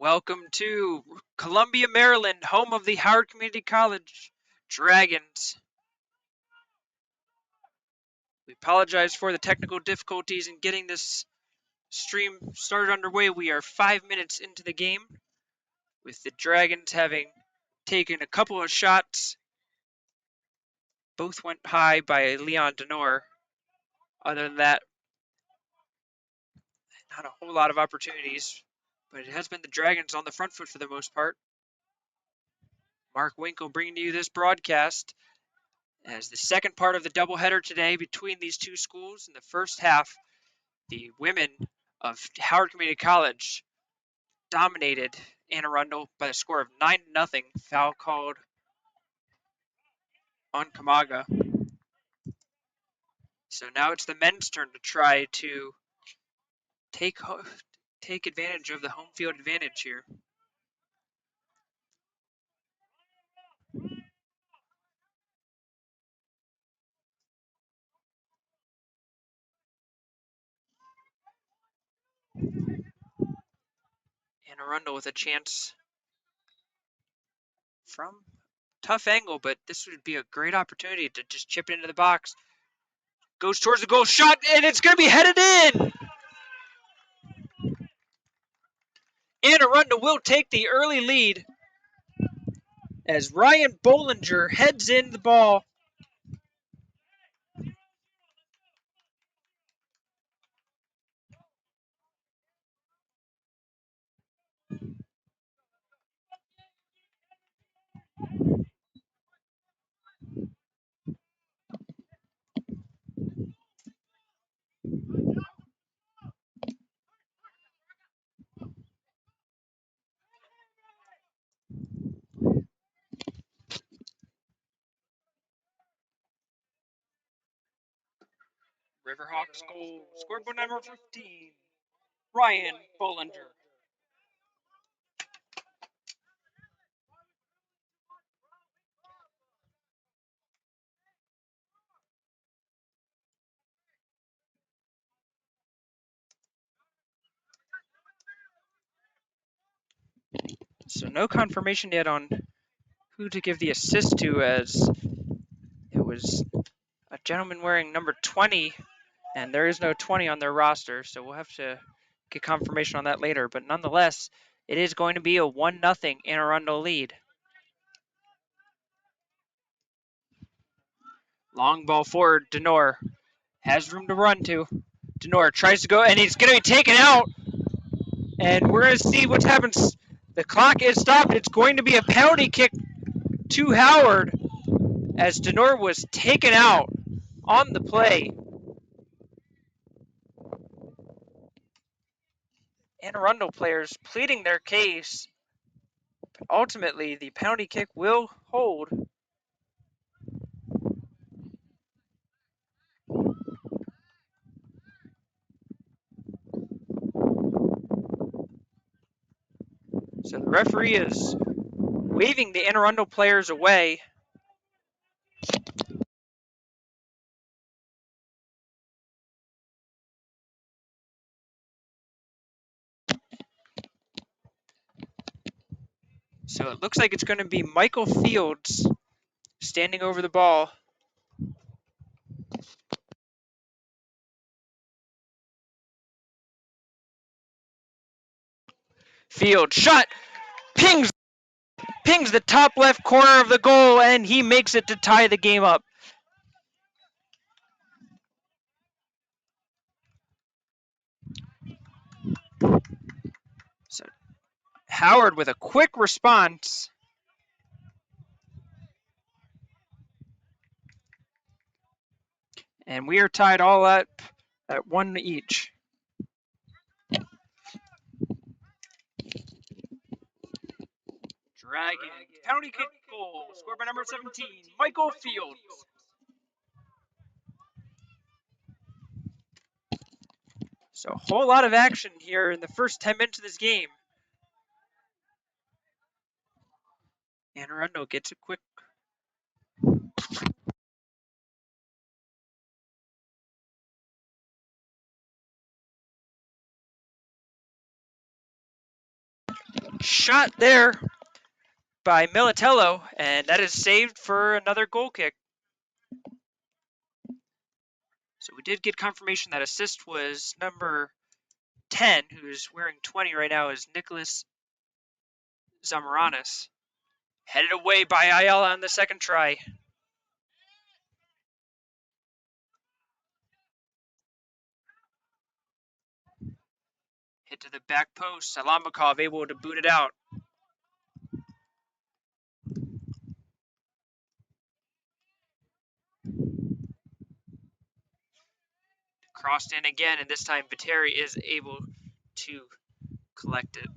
Welcome to Columbia, Maryland, home of the Howard Community College Dragons. We apologize for the technical difficulties in getting this stream started underway. We are 5 minutes into the game, with the Dragons having taken a couple of shots. Both went high by Leon Denor. Other than that, not a whole lot of opportunities, but it has been the Dragons on the front foot for the most part. Mark Winkle bringing you this broadcast as the second part of the doubleheader today between these two schools. In the first half, the women of Howard Community College dominated Arundel by a score of 9-0. Foul called on Kamaga. So now it's the men's turn to try to take advantage of the home field advantage here. Arundel with a chance from tough angle, but this would be a great opportunity to just chip it into the box. Goes towards the goal, shot, and it's going to be headed in! Arundel will take the early lead as Ryan Bollinger heads in the ball. Riverhawks goal, scoreboard number 15, Ryan Bollinger. So no confirmation yet on who to give the assist to, as it was a gentleman wearing number 20, and there is no 20 on their roster, so we'll have to get confirmation on that later. But nonetheless, it is going to be a 1-0 Arundel lead. Long ball forward, Denor has room to run to. Denor tries to go, and he's going to be taken out. And we're going to see what happens. The clock is stopped. It's going to be a penalty kick to Howard as Denor was taken out on the play. Arundel players pleading their case, but ultimately the penalty kick will hold. So the referee is waving the Arundel players away. So it looks like it's going to be Michael Fields standing over the ball. Fields shot, pings the top left corner of the goal, and he makes it to tie the game up. So Howard with a quick response. And we are tied all up at 1 each. Dragon penalty kick goal, scored by number 17, Michael Fields. So a whole lot of action here in the first 10 minutes of this game. Arundel gets a quick. shot there by Militello, and that is saved for another goal kick. So we did get confirmation that assist was number 10, who's wearing 20 right now, is Nicholas Zamoranis. Headed away by Ayala on the second try. Hit to the back post. Alambakov able to boot it out. Crossed in again, and this time Viteri is able to collect it.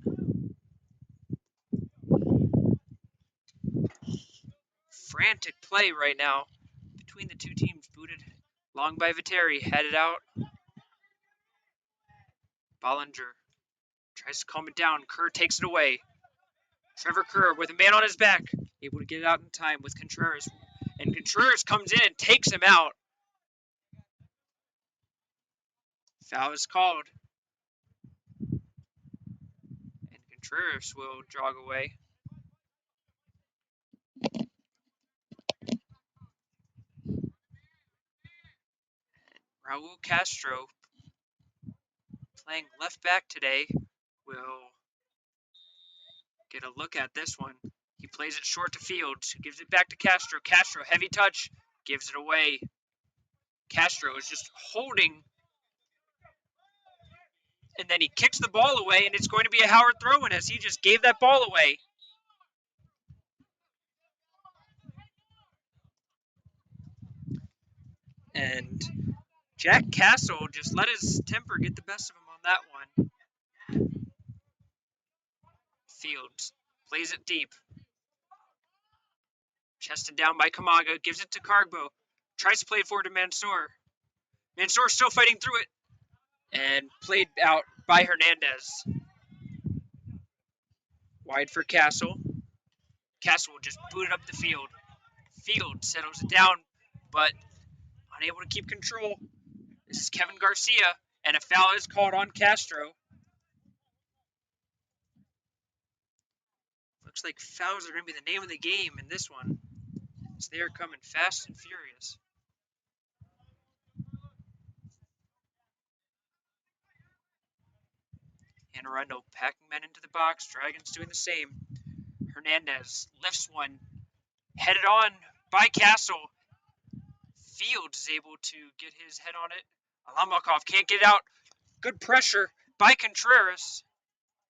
Frantic play right now between the two teams. Booted long by Viteri. Headed out. Bollinger tries to calm it down. Kerr takes it away. Trevor Kerr with a man on his back. Able to get it out in time with Contreras. And Contreras comes in and takes him out. Foul is called. And Contreras will jog away. Raul Castro, playing left back today, will get a look at this one. He plays it short to Fields, gives it back to Castro. Castro, heavy touch, gives it away. Castro is just holding, and then he kicks the ball away, and it's going to be a Howard throw-in as he just gave that ball away. And Jack Castle just let his temper get the best of him on that one. Fields plays it deep. Chested down by Kamaga, gives it to Cargbo. Tries to play it forward to Mansour. Mansour still fighting through it. And played out by Hernandez. Wide for Castle. Castle will just boot it up the field. Field settles it down, but unable to keep control. This is Kevin Garcia, and a foul is called on Castro. Looks like fouls are going to be the name of the game in this one, as they are coming fast and furious. And Arundel packing men into the box. Dragons doing the same. Hernandez lifts one. Headed on by Castle. Fields is able to get his head on it. Alambakov can't get it out. Good pressure by Contreras.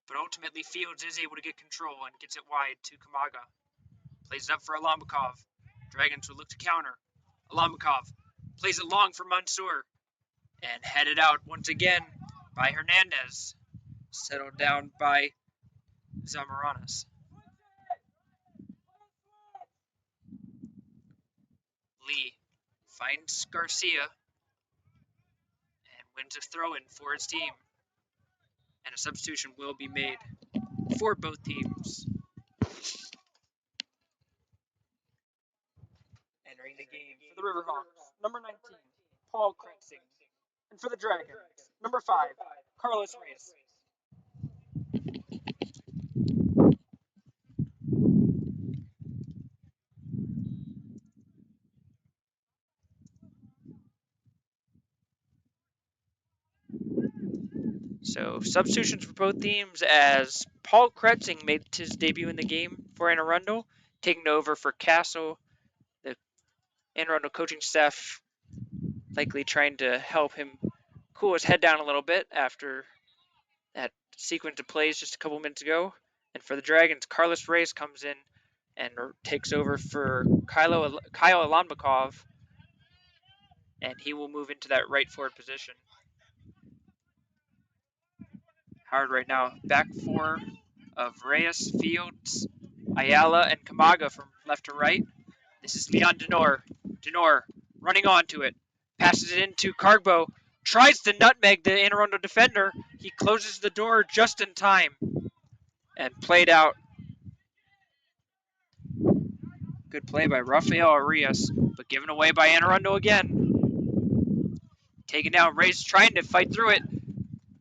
But ultimately, Fields is able to get control and gets it wide to Kamaga. Plays it up for Alambakov. Dragons will look to counter. Alambakov plays it long for Mansour. And headed out once again by Hernandez. Settled down by Zamoranis. Lee finds Garcia and wins a throw-in for his team. And a substitution will be made for both teams. Entering the game for the Riverhawks, number 19, Paul Kretzing. And for the Dragons, number 5, Carlos Reyes. So substitutions for both teams as Paul Kretzing made his debut in the game for Anne Arundel, taking over for Castle. The Anne Arundel coaching staff likely trying to help him cool his head down a little bit after that sequence of plays just a couple minutes ago. And for the Dragons, Carlos Reyes comes in and takes over for Kyle Alambakov, and he will move into that right forward position. Howard right now, back four of Reyes, Fields, Ayala, and Kamaga from left to right. This is Leon Denor. Denor running onto it. Passes it into Cargbo. Tries to nutmeg the Anne Arundel defender. He closes the door just in time. And played out. Good play by Rafael Arias, but given away by Anne Arundel again. Taken down. Reyes trying to fight through it.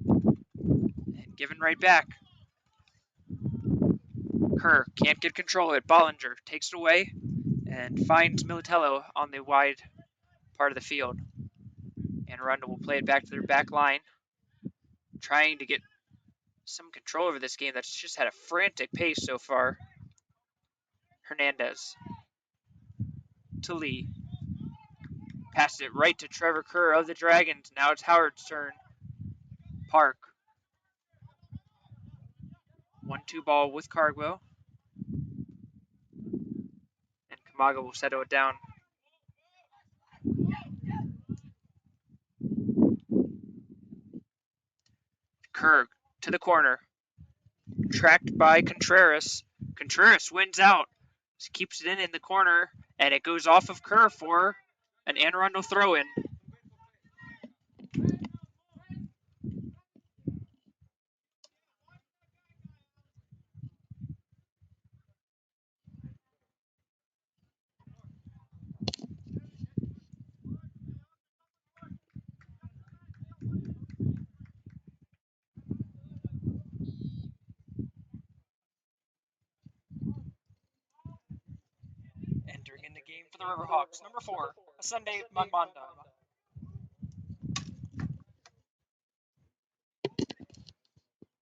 And given right back. Kerr can't get control of it. Bollinger takes it away and finds Militello on the wide part of the field. And Arundel will play it back to their back line, trying to get some control over this game that's just had a frantic pace so far. Hernandez to Lee. Passes it right to Trevor Kerr of the Dragons. Now it's Howard's turn. Park. 1-2 ball with Cargo. And Kamaga will settle it down. Kerr to the corner. Tracked by Contreras. Contreras wins out. Just keeps it in the corner. And it goes off of Kerr for an Arundel throw-in. Entering in the game for the Riverhawks, number 4, Sunday Mamanda.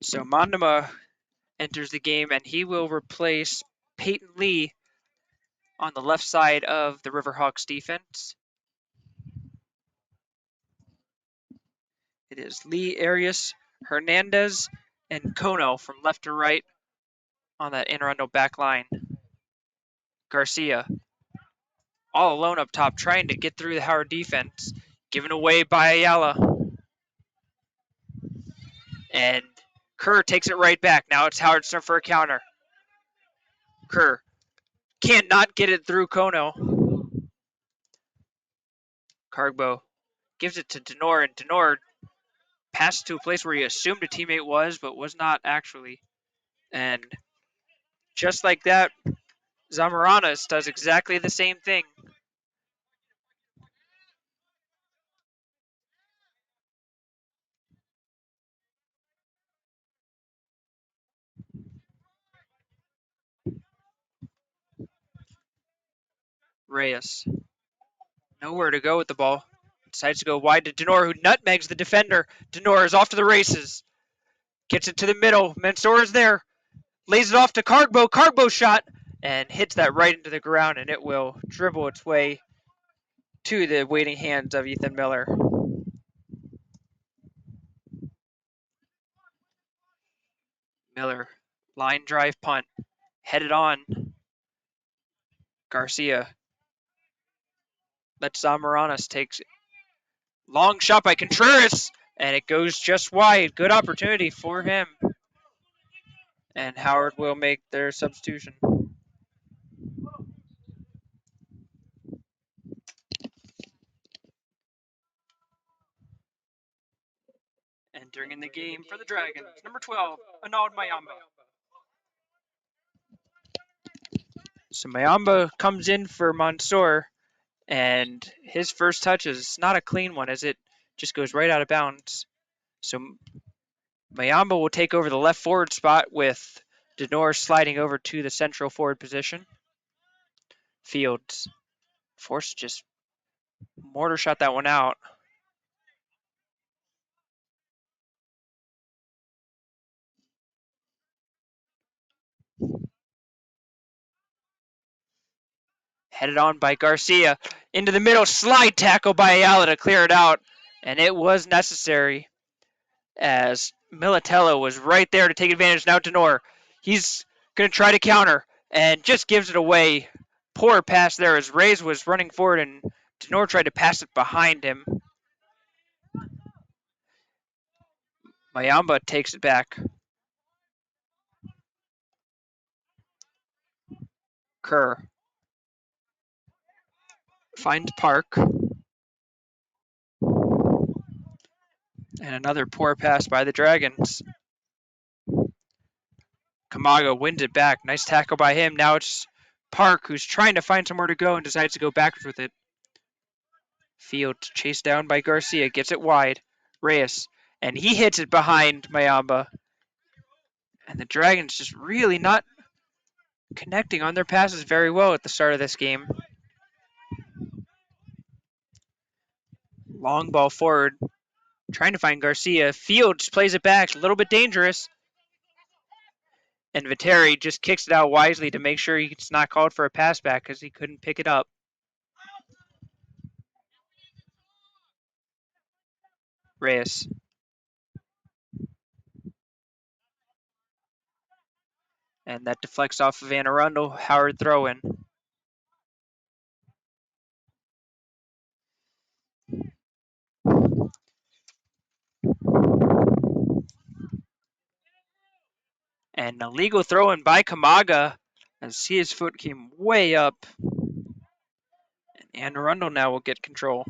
So Mandama enters the game, and he will replace Peyton Lee on the left side of the Riverhawks defense. It is Lee, Arias, Hernandez, and Kono from left to right on that Arundel back line. Garcia all alone up top, trying to get through the Howard defense, given away by Ayala. And Kerr takes it right back. Now it's Howard's turn for a counter. Kerr can't not get it through Kono. Cargbo gives it to Denor, and Denor passed to a place where he assumed a teammate was, but was not actually. And just like that, Zamaranas does exactly the same thing. Reyes, nowhere to go with the ball. Decides to go wide to Denor, who nutmegs the defender. Denor is off to the races. Gets it to the middle. Mansour is there. Lays it off to Cargbo. Cargbo shot and hits that right into the ground, and it will dribble its way to the waiting hands of Ethan Miller. Miller, line drive punt, headed on. Garcia lets Zamaranas take long shot by Contreras, and it goes just wide. Good opportunity for him. And Howard will make their substitution. Entering in the game for the Dragons, number 12, Anand Mayamba. So Mayamba comes in for Mansour, and his first touch is not a clean one as it just goes right out of bounds. So Mayamba will take over the left forward spot with Denor sliding over to the central forward position. Fields forced just mortar shot that one out. Headed on by Garcia. Into the middle, slide tackle by Ayala to clear it out. And it was necessary as Militello was right there to take advantage. Now Denor, he's going to try to counter and just gives it away. Poor pass there as Reyes was running forward and Denor tried to pass it behind him. Mayamba takes it back. Kerr finds Park. And another poor pass by the Dragons. Kamaga wins it back. Nice tackle by him. Now it's Park who's trying to find somewhere to go and decides to go backwards with it. Fields chased down by Garcia. Gets it wide. Reyes. And he hits it behind Mayamba. And the Dragons just really not connecting on their passes very well at the start of this game. Long ball forward, trying to find Garcia. Fields plays it back, a little bit dangerous. And Viteri just kicks it out wisely to make sure it's not called for a pass back because he couldn't pick it up. Reyes. And that deflects off of Arundel. Howard throw-in. And an illegal throw-in by Kamaga as his foot came way up. And Arundel now will get control.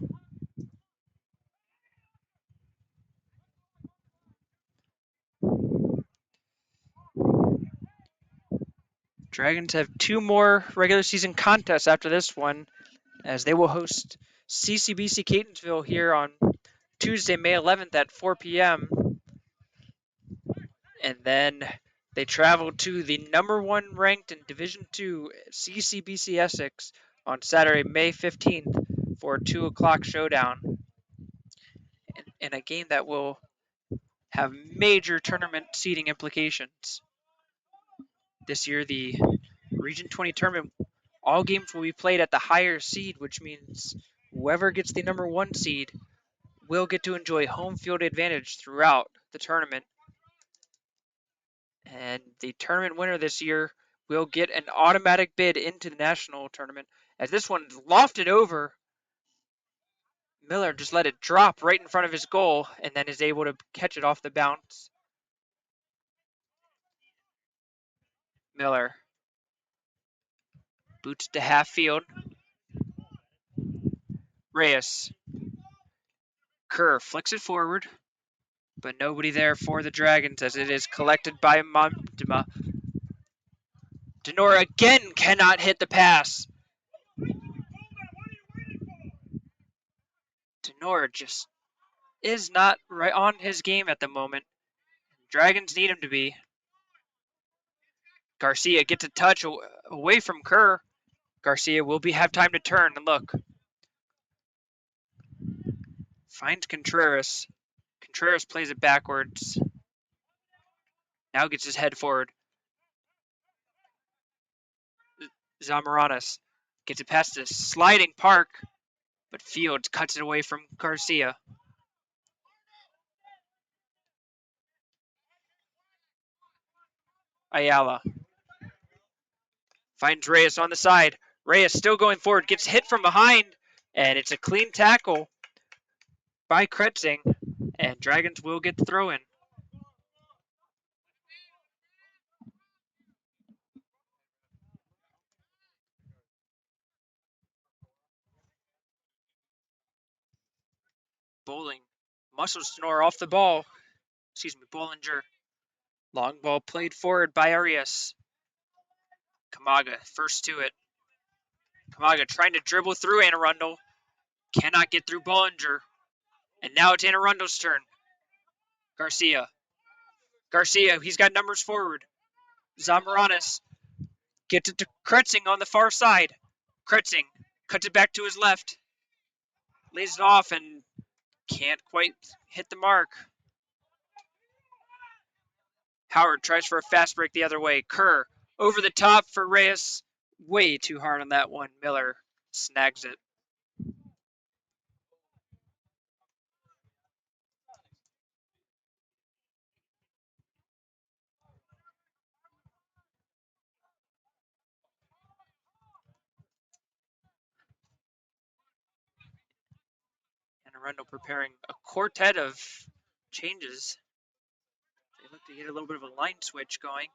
Dragons have 2 more regular season contests after this one, as they will host CCBC Catonsville here on Tuesday, May 11th at 4 p.m. And then they travel to the number 1 ranked in Division II CCBC Essex on Saturday, May 15th for a 2 o'clock showdown. In a game that will have major tournament seeding implications. This year, the Region 20 tournament, all games will be played at the higher seed, which means whoever gets the number 1 seed will get to enjoy home field advantage throughout the tournament. And the tournament winner this year will get an automatic bid into the national tournament. As this one's lofted over, Miller just let it drop right in front of his goal and then is able to catch it off the bounce. Miller boots to half field. Reyes. Kerr flicks it forward, but nobody there for the Dragons as it is collected by Montima. Denora again cannot hit the pass. Denora just is not right on his game at the moment. Dragons need him to be. Garcia gets a touch away from Kerr. Garcia will have time to turn and look. Finds Contreras. Contreras plays it backwards. Now gets his head forward. Zamaranis gets it past the sliding Park, but Fields cuts it away from Garcia. Ayala finds Reyes on the side. Reyes still going forward, gets hit from behind, and it's a clean tackle by Kretzing, and Dragons will get the throw in. Bowling muscle snore off the ball. Bollinger. Long ball played forward by Arias. Kamaga first to it. Kamaga trying to dribble through Arundel. Cannot get through Bollinger. And now it's Arundel's turn. Garcia. He's got numbers forward. Zamaranis gets it to Kretzing on the far side. Kretzing cuts it back to his left. Lays it off and can't quite hit the mark. Howard tries for a fast break the other way. Kerr over the top for Reyes. Way too hard on that one. Miller snags it. And Arundel preparing a quartet of changes. They look to get a little bit of a line switch going.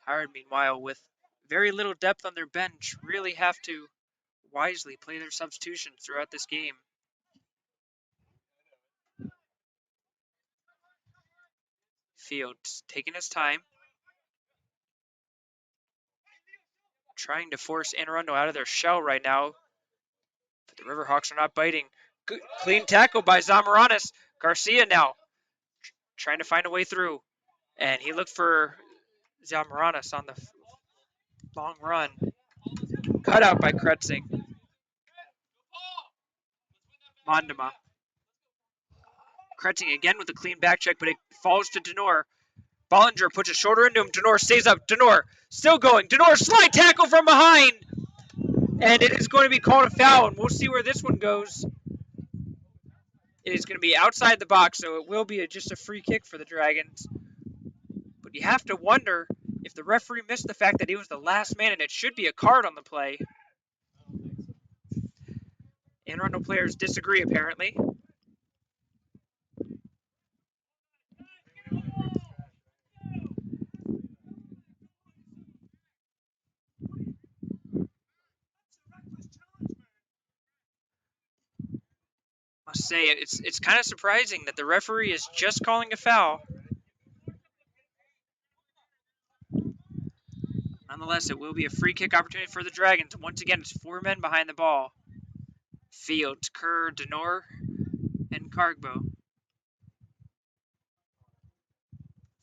Howard, meanwhile, with very little depth on their bench, really have to wisely play their substitutions throughout this game. Fields taking his time. Trying to force Arundel out of their shell right now. But the Riverhawks are not biting. Good, clean tackle by Zamaranis. Garcia now trying to find a way through. And he looked for Zamaranis on the long run. Cut out by Kretzing. Mondema. Kretzing again with a clean back check, but it falls to Denor. Bollinger puts a shoulder into him. Denor stays up. Denor still going. Denor slide tackle from behind. And it is going to be called a foul, and we'll see where this one goes. It is going to be outside the box, so it will be just a free kick for the Dragons. But you have to wonder if the referee missed the fact that he was the last man, and it should be a card on the play. And Arundel players disagree, apparently. Must say, it's kind of surprising that the referee is just calling a foul. Nonetheless, it will be a free kick opportunity for the Dragons. Once again, it's 4 men behind the ball. Fields, Kerr, Denor, and Cargbo.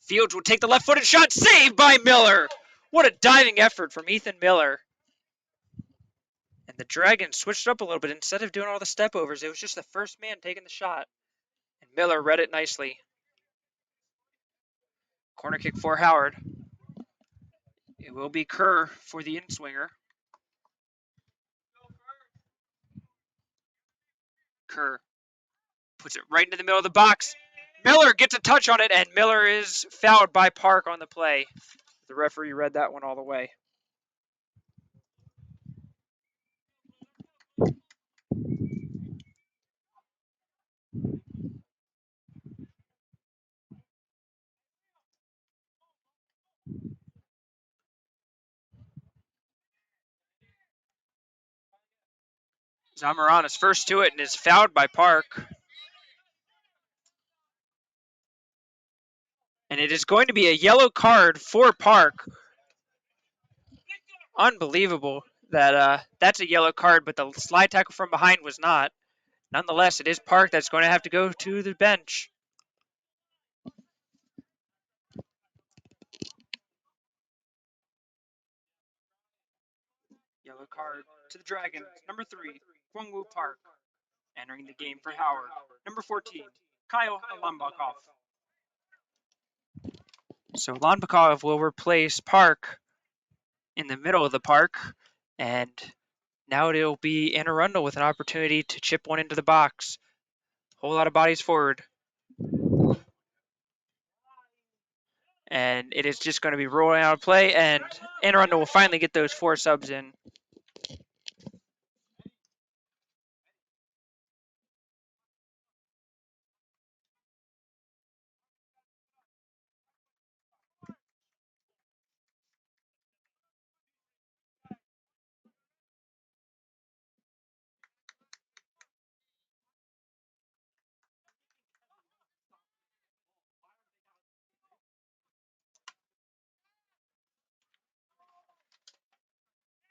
Fields will take the left-footed shot, saved by Miller. What a diving effort from Ethan Miller. And the Dragons switched up a little bit. Instead of doing all the step overs, it was just the first man taking the shot. And Miller read it nicely. Corner kick for Howard. It will be Kerr for the in-swinger. Kerr puts it right into the middle of the box. Miller gets a touch on it, and Miller is fouled by Park on the play. The referee read that one all the way. Zamaranis first to it and is fouled by Park. And it is going to be a yellow card for Park. Unbelievable that that's a yellow card, but the slide tackle from behind was not. Nonetheless, it is Park that's going to have to go to the bench. Yellow card to the Dragons. Number 3, Kwangwoo Park. Entering the game for Howard. Number 14, Kyle Alambakov. So Alambakov will replace Park in the middle of the park. And now it'll be Anne Arundel with an opportunity to chip one into the box. Whole lot of bodies forward. And it is just going to be rolling out of play, and Anne Arundel will finally get those 4 subs in.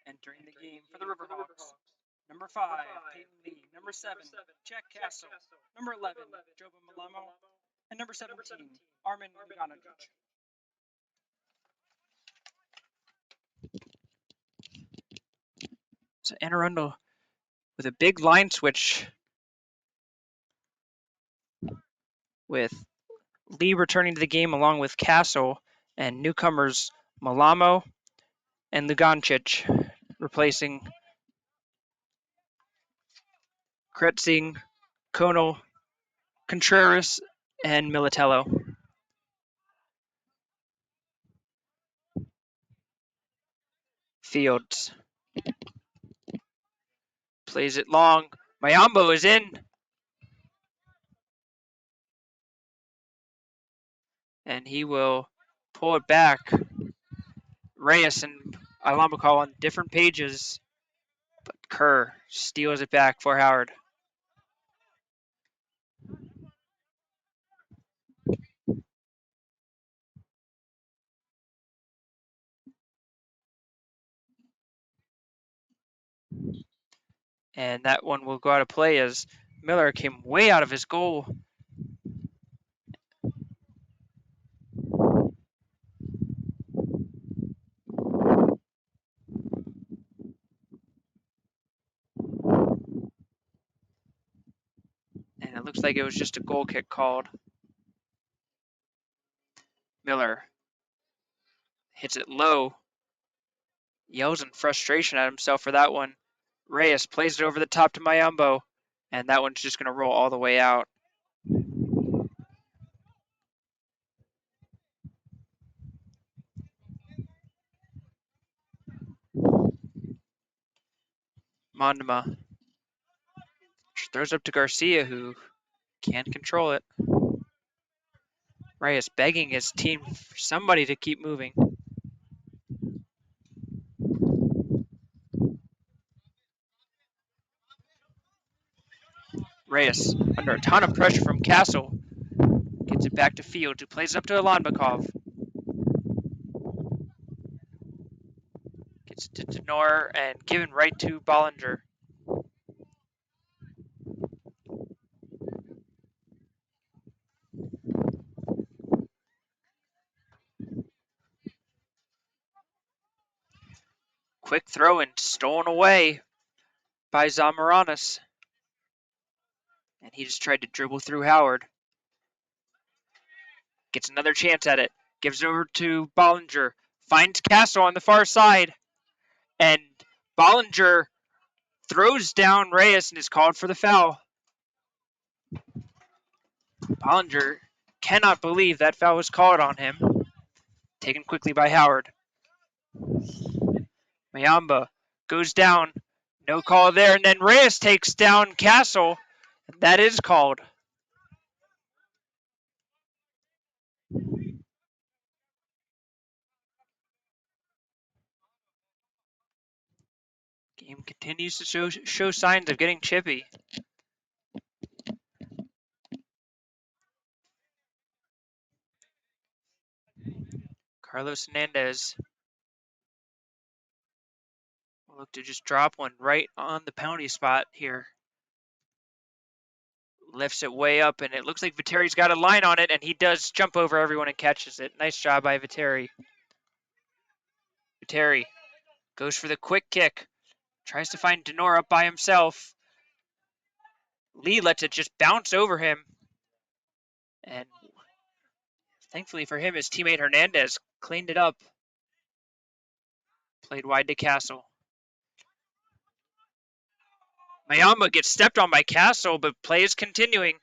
Entering the game for the Riverhawks. Number 5, Peyton Lee. Number 7, Jack Castle. Number 11, Joba Malamo. And number 17, Armin Ganovic. So Anne Arundel with a big line switch with Lee returning to the game along with Castle and newcomers Malamo and Lugancic replacing Kretzing, Conal, Contreras, and Militello. Fields plays it long. Mayambo is in. And he will pull it back. Reyes and Alambakov on different pages. But Kerr steals it back for Howard. And that one will go out of play as Miller came way out of his goal. it looks like it was just a goal kick called. Miller hits it low. Yells in frustration at himself for that one. Reyes plays it over the top to Mayambo, and that one's just going to roll all the way out. Mondema throws up to Garcia, who can't control it. Reyes begging his team for somebody to keep moving. Reyes, under a ton of pressure from Castle, gets it back to Field, who plays it up to Alanbekov. Gets it to Denor and given right to Bollinger. Quick throw and stolen away by Zamaranis. And he just tried to dribble through Howard. Gets another chance at it. Gives it over to Bollinger. Finds Castle on the far side. And Bollinger throws down Reyes and is called for the foul. Bollinger cannot believe that foul was called on him. Taken quickly by Howard. Mayamba goes down. No call there. And then Reyes takes down Castle. That is called. Game continues to show signs of getting chippy. Carlos Hernandez will look to just drop one right on the penalty spot here. Lifts it way up, and it looks like Vitteri's got a line on it, and he does jump over everyone and catches it. Nice job by Vitteri. Vitteri goes for the quick kick. Tries to find Denor up by himself. Lee lets it just bounce over him. And thankfully for him, his teammate Hernandez cleaned it up. Played wide to Castle. Mayamba gets stepped on by Castle, but play is continuing.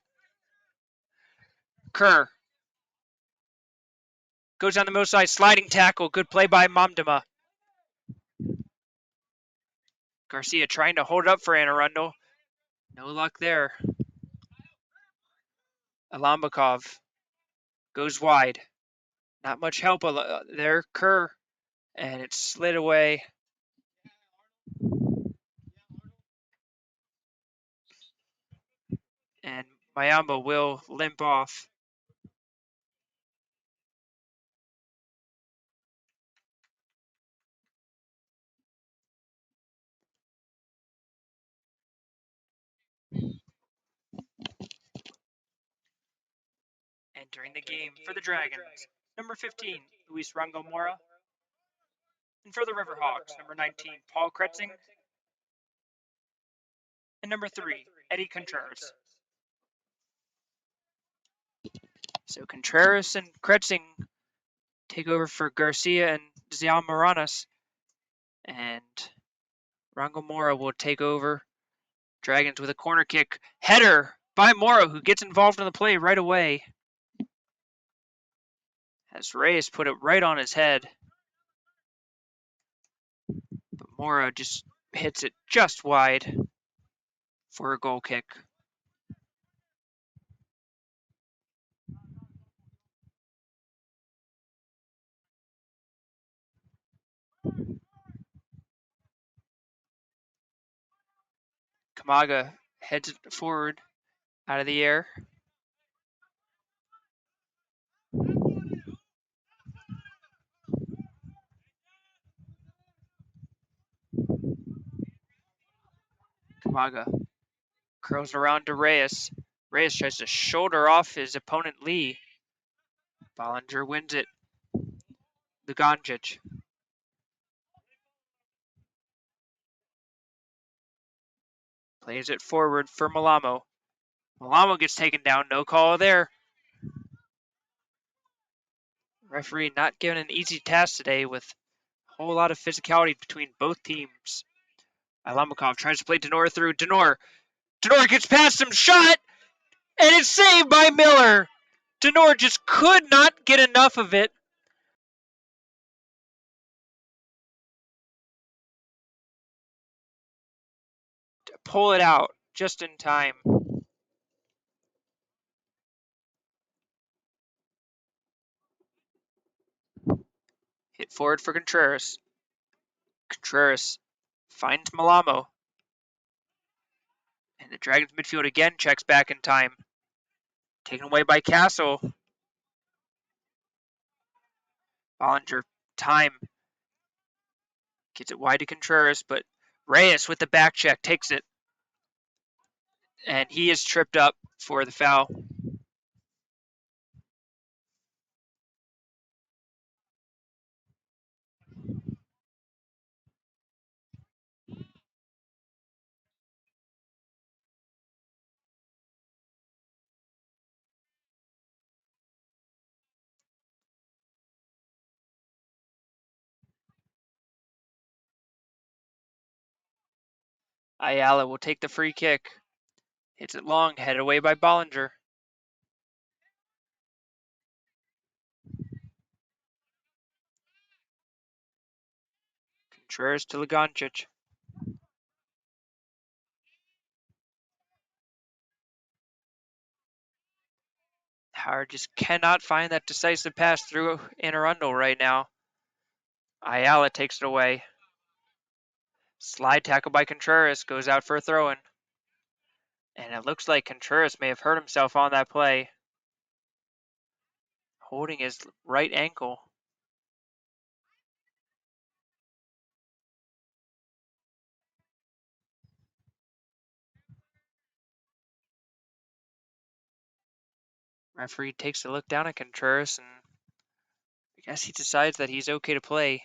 Kerr goes down the middle side, sliding tackle. Good play by Mondema. Garcia trying to hold it up for Arundel. No luck there. Alambakov goes wide. Not much help there. Kerr. And it slid away. And Mayamba will limp off. Entering the game for the Dragons, number 15, Luis Rangomora. And for the Riverhawks, number 19, Paul Kretzing. And number 3, Eddie Contreras. So Contreras and Kretzing take over for Garcia and Zamaranis. And Rangomora will take over. Dragons with a corner kick. Header by Mora, who gets involved in the play right away. As Reyes put it right on his head. But Mora just hits it just wide for a goal kick. Kamaga heads it forward out of the air. Kamaga curls around to Reyes. Reyes tries to shoulder off his opponent Lee. Bollinger wins it. Luganjic. Plays it forward for Malamo. Malamo gets taken down. No call there. Referee not given an easy task today with a whole lot of physicality between both teams. Alamakov tries to play Denor through. Denor gets past him. Shot! And it's saved by Miller. Denor just could not get enough of it. To pull it out just in time. Hit forward for Contreras. Contreras finds Malamo. And the Dragons midfield again checks back in time. Taken away by Castle. Bollinger, time. Gets it wide to Contreras, but Reyes with the back check takes it. And he is tripped up for the foul. Ayala will take the free kick. Hits it long, headed away by Bollinger. Contreras to Ligancic. Howard just cannot find that decisive pass through Arundel right now. Ayala takes it away. Slide tackle by Contreras, goes out for a throw-in. And it looks like Contreras may have hurt himself on that play. Holding his right ankle. Referee takes a look down at Contreras and I guess he decides that he's okay to play.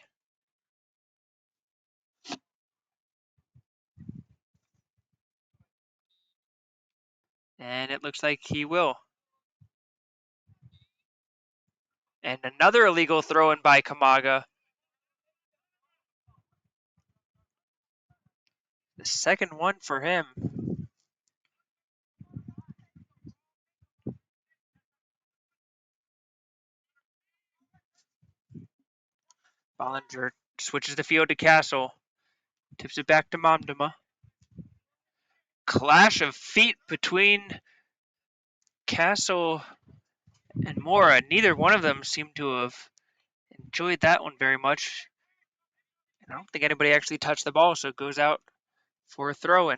And it looks like he will. And another illegal throw-in by Kamaga. The second one for him. Bollinger switches the field to Castle. Tips it back to Momdama. Clash of feet between Castle and Mora. Neither one of them seem to have enjoyed that one very much. And I don't think anybody actually touched the ball, so it goes out for a throw-in.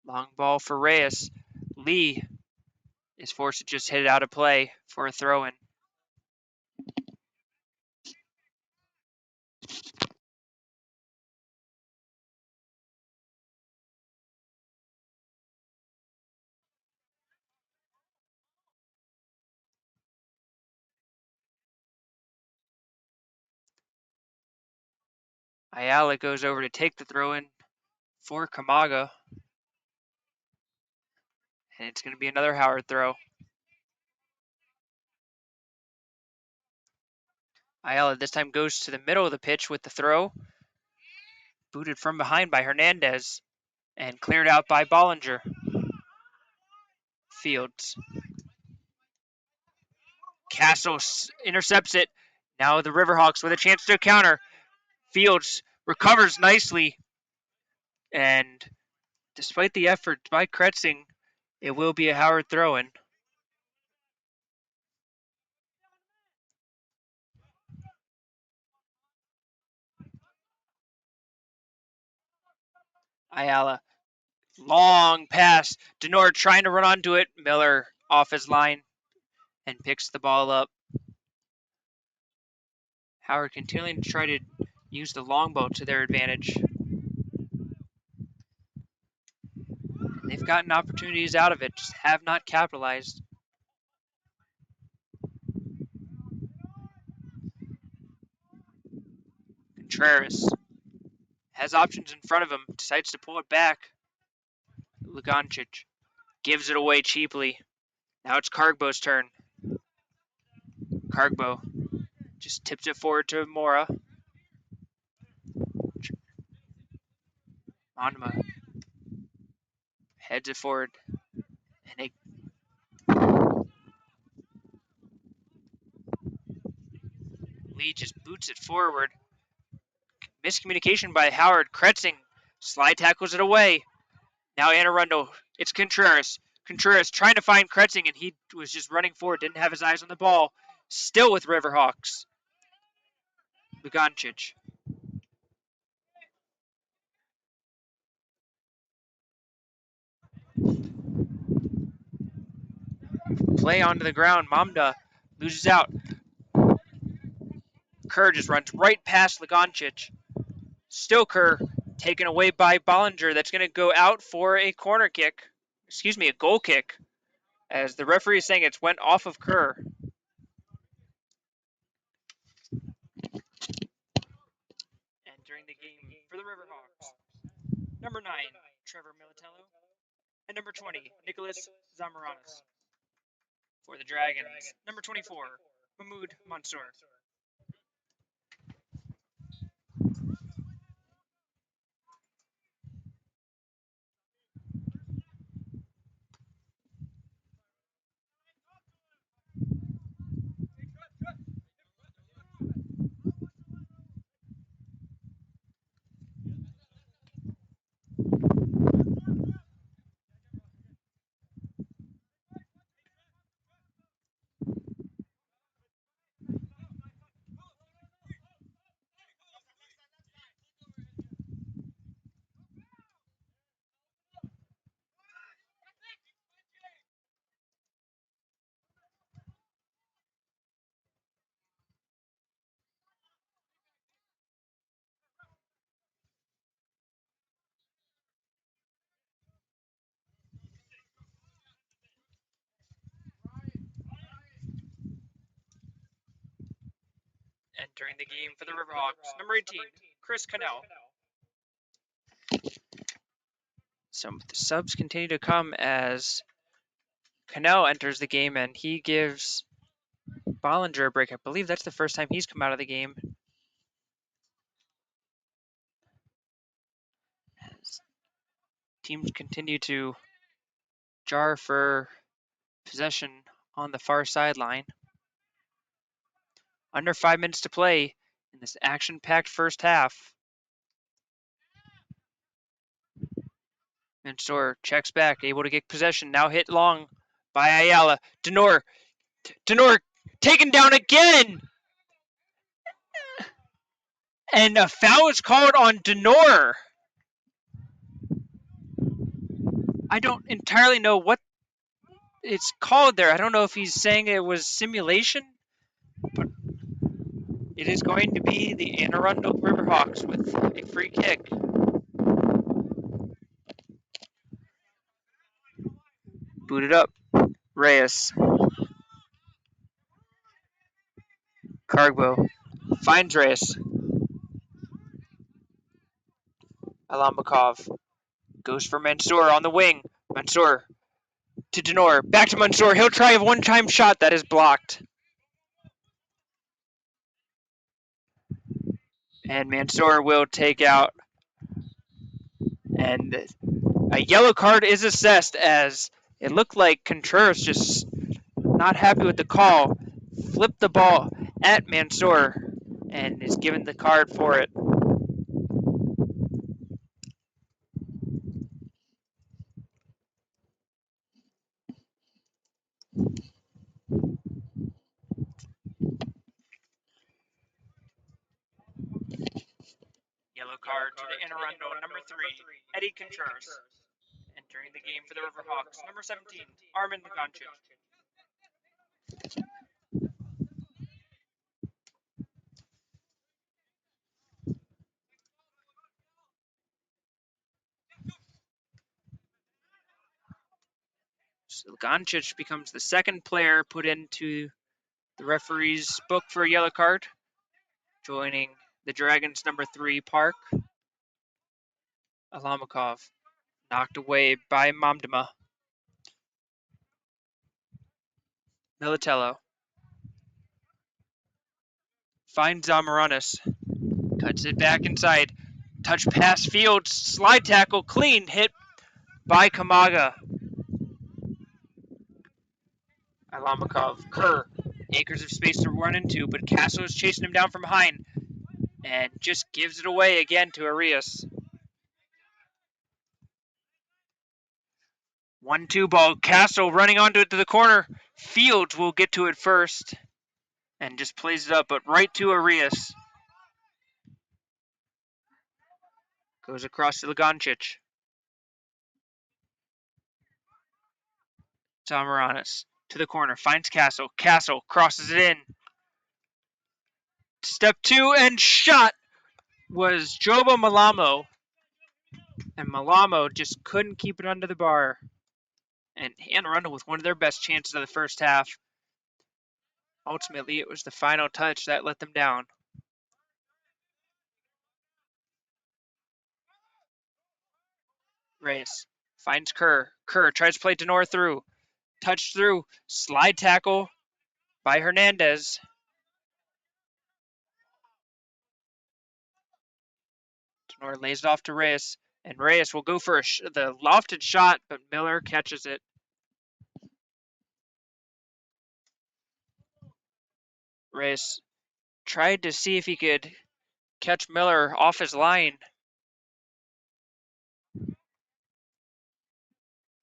Long ball for Reyes. Lee is forced to just hit it out of play for a throw-in. Ayala goes over to take the throw-in for Kamaga. And it's going to be another Howard throw. Ayala this time goes to the middle of the pitch with the throw. Booted from behind by Hernandez. And cleared out by Bollinger. Fields. Castle intercepts it. Now the Riverhawks with a chance to counter. Fields recovers nicely. And despite the effort by Kretzing, it will be a Howard throw-in. Ayala. Long pass. Denor trying to run onto it. Miller off his line and picks the ball up. Howard continuing to try to use the long ball to their advantage. They've gotten opportunities out of it, just have not capitalized. Contreras has options in front of him, decides to pull it back. Lugancic gives it away cheaply. Now it's Cargbo's turn. Cargbo just tips it forward to Mora. Monma heads it forward. And Lee just boots it forward. Miscommunication by Howard. Kretzing slide tackles it away. Now Arundel. It's Contreras. Contreras trying to find Kretzing, and he was just running forward. Didn't have his eyes on the ball. Still with Riverhawks. Lugancic. Play onto the ground. Mamda loses out. Kerr just runs right past Lugancic. Still Kerr taken away by Bollinger. That's going to go out for a corner kick. Excuse me, a goal kick. As the referee is saying it's went off of Kerr. Entering the game for the Riverhawks. Number 9, Trevor Militello. And number 20, Nicholas Zamoranis. For the Dragons, number 24, Mahmoud Mansour. Entering the game for the Riverhawks, number 18, Chris Cannell. Some of the subs continue to come as Cannell enters the game, and he gives Bollinger a break. I believe that's the first time he's come out of the game. As teams continue to jar for possession on the far sideline. Under 5 minutes to play in this action-packed first half. Mansour checks back, able to get possession. Now hit long by Ayala. Denor taken down again! And a foul is called on Denor. I don't entirely know what it's called there. I don't know if he's saying it was simulation, but it is going to be the Anne Arundel Riverhawks with a free kick. Booted up. Reyes. Cargbo finds Reyes. Alambakov goes for Mansour on the wing. Mansour to Denor. Back to Mansour. He'll try a one-time shot that is blocked. And Mansour will take out. And a yellow card is assessed as it looked like Contreras just not happy with the call. Flipped the ball at Mansour and is given the card for it. Yellow card to the Anne Arundel, number 3, Eddie Contreras. Entering the game for the Riverhawks, number 17, Armin Lugancic. So Lugancic becomes the second player put into the referee's book for a yellow card, joining the Dragons' number 3, Park. Alamakov knocked away by Momdama. Militello finds Zamaranis. Cuts it back inside. Touch pass Fields. Slide tackle. Clean hit by Kamaga. Alamakov. Kerr. Acres of space to run into, but Castle is chasing him down from behind. And just gives it away again to Arias. 1-2 ball. Castle running onto it to the corner. Fields will get to it first. And just plays it up, but right to Arias. Goes across to Lagoncic. Zamaranis to the corner. Finds Castle. Castle crosses it in. Step 2 and shot was Joba Malamo. And Malamo just couldn't keep it under the bar. And Arundel with one of their best chances of the first half. Ultimately, it was the final touch that let them down. Reyes finds Kerr. Kerr tries to play Denor through. Touch through. Slide tackle by Hernandez. Denor lays it off to Reyes. And Reyes will go for the lofted shot, but Miller catches it. Reyes tried to see if he could catch Miller off his line.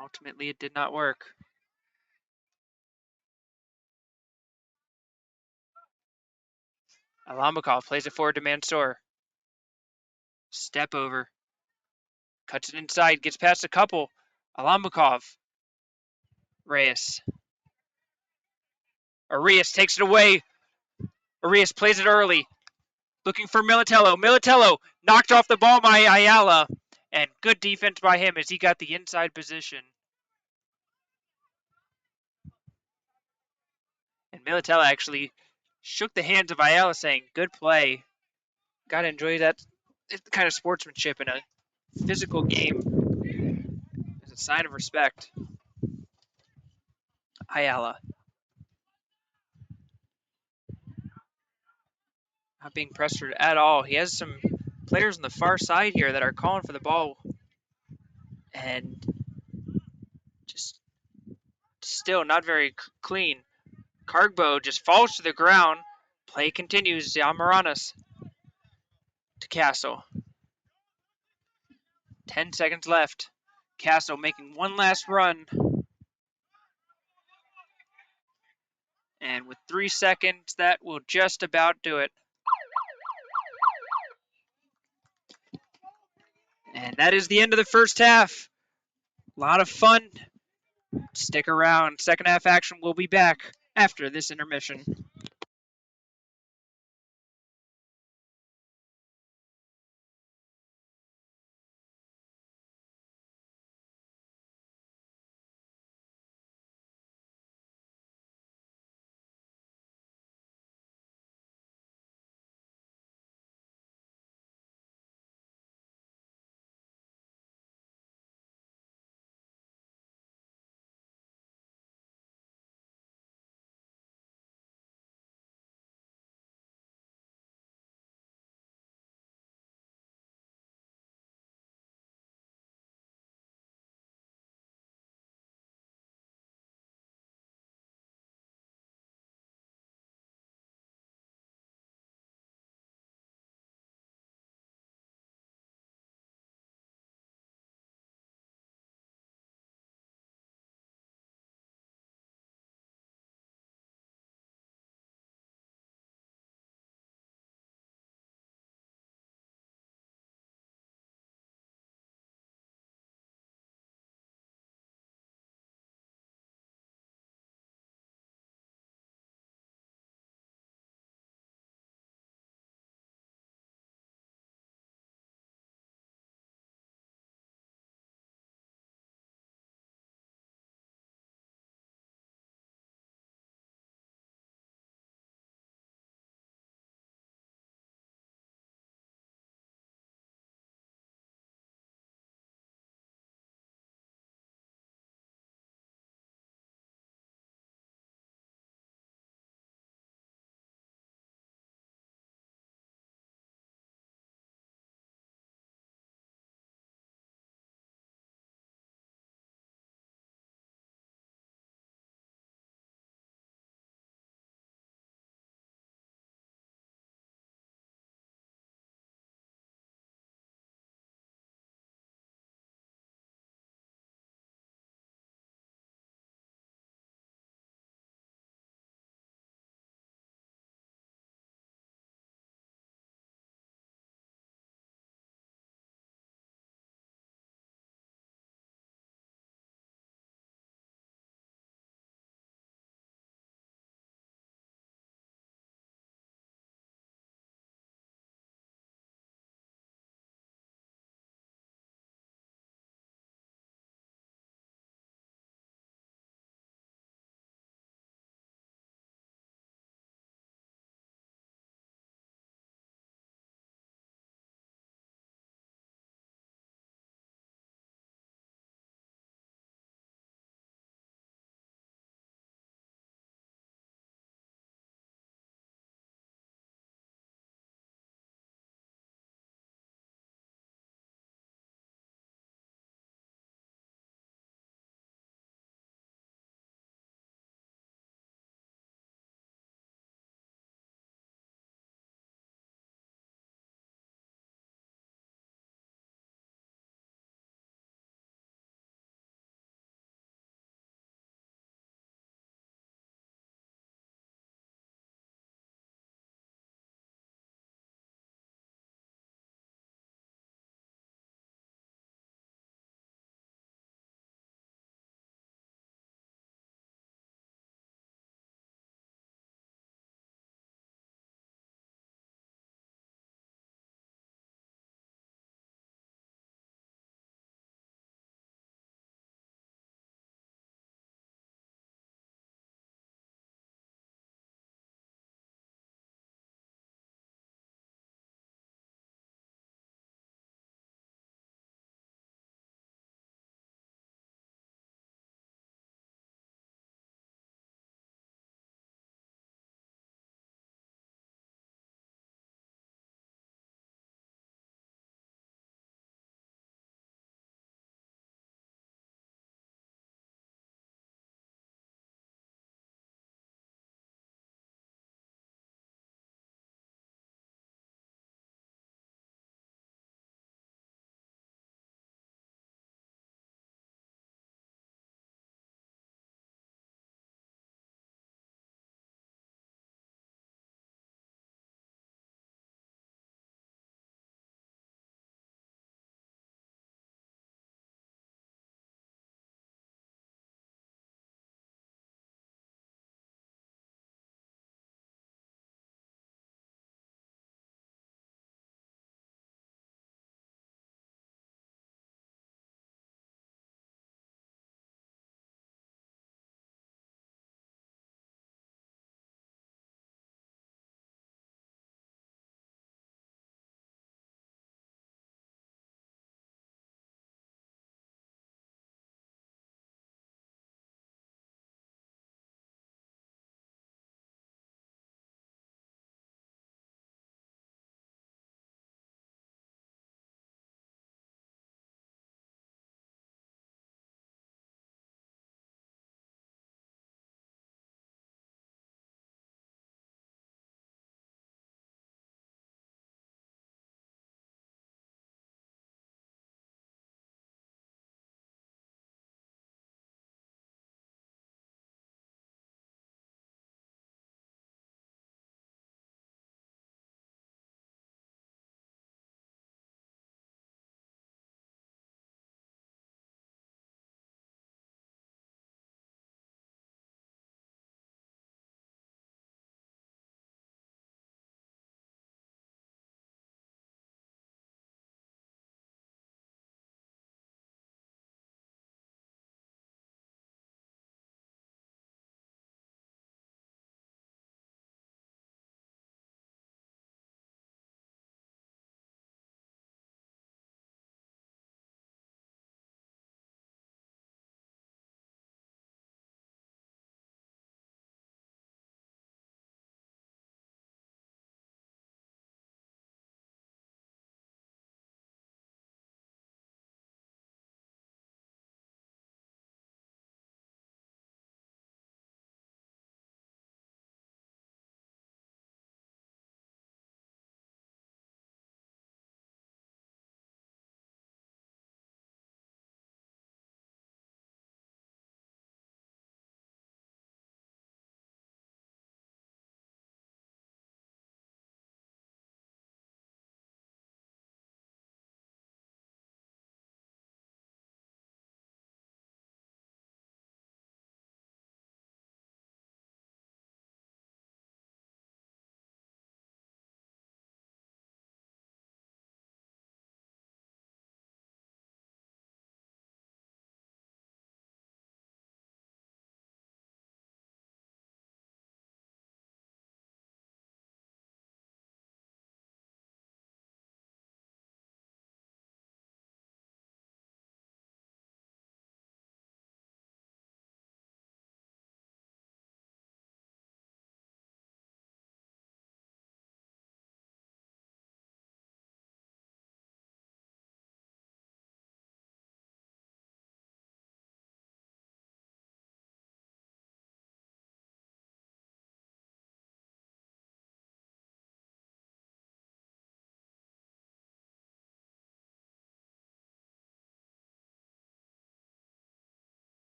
Ultimately, it did not work. Alamakov plays it forward to Mansour. Step over. Cuts it inside. Gets past a couple. Alamakov. Reyes. Arias takes it away. Arias plays it early. Looking for Militello. Militello knocked off the ball by Ayala. And good defense by him as he got the inside position. And Militello actually shook the hands of Ayala saying, good play. Gotta enjoy that kind of sportsmanship in a physical game as a sign of respect. Ayala. Not being pressured at all. He has some players on the far side here that are calling for the ball. And just still not very clean. Cargbo just falls to the ground. Play continues. Zamaranis to Castle. 10 seconds left. Castle making one last run. And with 3 seconds, that will just about do it. And that is the end of the first half. A lot of fun. Stick around. Second half action will be back after this intermission.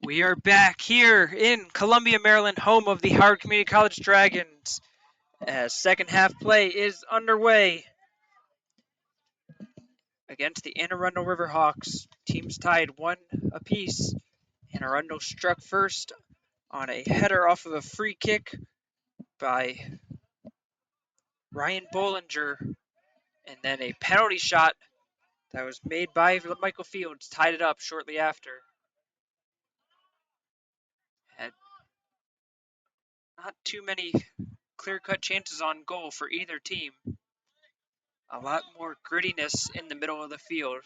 We are back here in Columbia, Maryland, home of the Howard Community College Dragons, as second half play is underway against the Anne Arundel Riverhawks. Teams tied 1 apiece. Anne Arundel struck first on a header off of a free kick by Ryan Bollinger, and then a penalty shot that was made by Michael Fields tied it up shortly after. Had not too many clear-cut chances on goal for either team. A lot more grittiness in the middle of the field.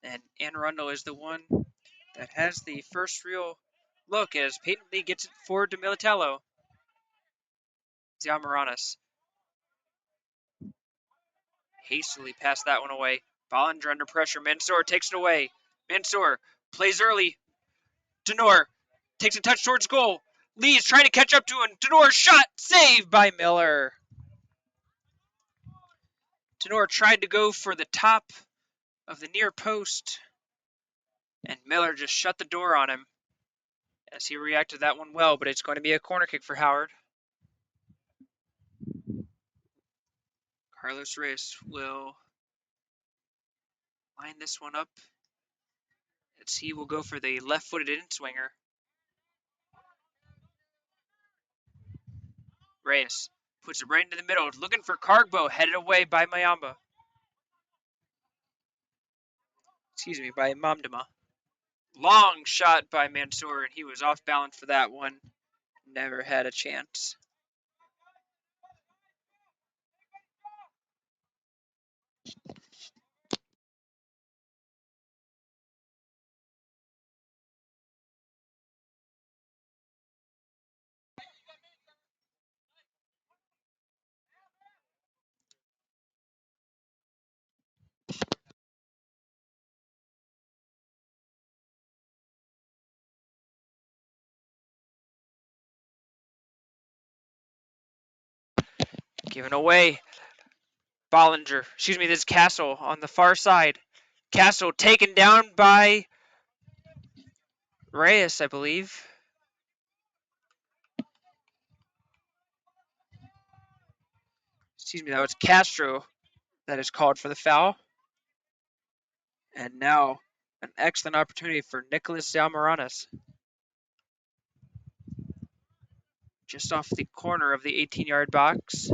And Anne Arundel is the one that has the first real look as Peyton Lee gets it forward to Militello. Ziamaranas hastily passed that one away. Bollinger under pressure. Mansour takes it away. Mansour plays early. Denor takes a touch towards goal. Lee is trying to catch up to him. Denor shot saved by Miller. Denor tried to go for the top of the near post, and Miller just shut the door on him as he reacted to that one well, but it's going to be a corner kick for Howard. Carlos Reyes will line this one up as he will go for the left-footed in-swinger. Reyes puts it right into the middle, looking for Cargbo, headed away by Mayamba. Excuse me, by Mamdama. Long shot by Mansour, and he was off balance for that one. Never had a chance. Given away. Bollinger, excuse me, this is Castle on the far side. Castle taken down by Reyes, I believe. Excuse me, that was Castro that is called for the foul. And now an excellent opportunity for Nicholas Zalmaranas. Just off the corner of the 18-yard box.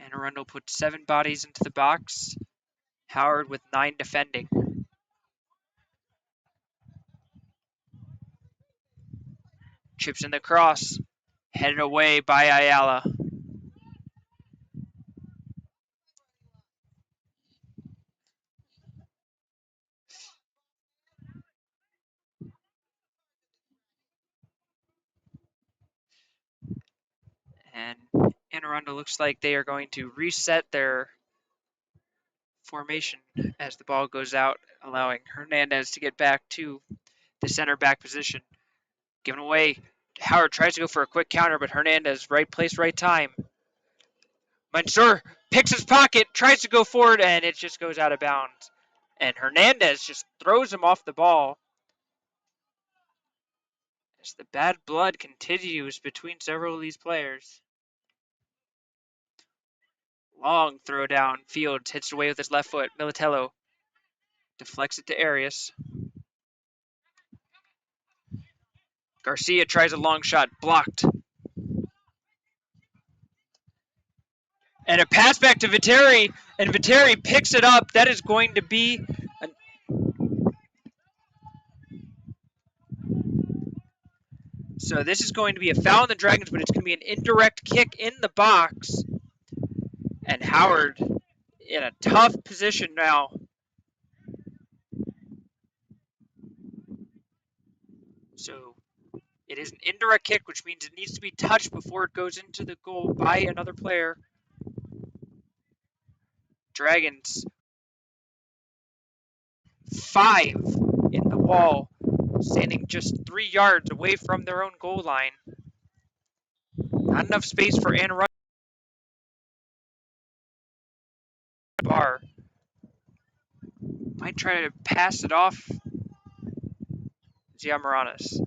And Arundel put 7 bodies into the box. Howard with 9 defending. Chips in the cross. Headed away by Ayala. And Anne Arundel looks like they are going to reset their formation as the ball goes out, allowing Hernandez to get back to the center back position. Given away. Howard tries to go for a quick counter, but Hernandez, right place, right time. Mansour picks his pocket, tries to go forward, and it just goes out of bounds. And Hernandez just throws him off the ball. As the bad blood continues between several of these players. Long throw down. Fields hits it away with his left foot. Militello deflects it to Arias. Garcia tries a long shot. Blocked. And a pass back to Viteri, and Viteri picks it up. That is going to be so this is going to be a foul on the Dragons, but it's going to be an indirect kick in the box. And Howard in a tough position now. So it is an indirect kick, which means it needs to be touched before it goes into the goal by another player. Dragons 5 in the wall, standing just 3 yards away from their own goal line. Not enough space for Anne Arundel. crossbar. Might try to pass it off. Giamaranis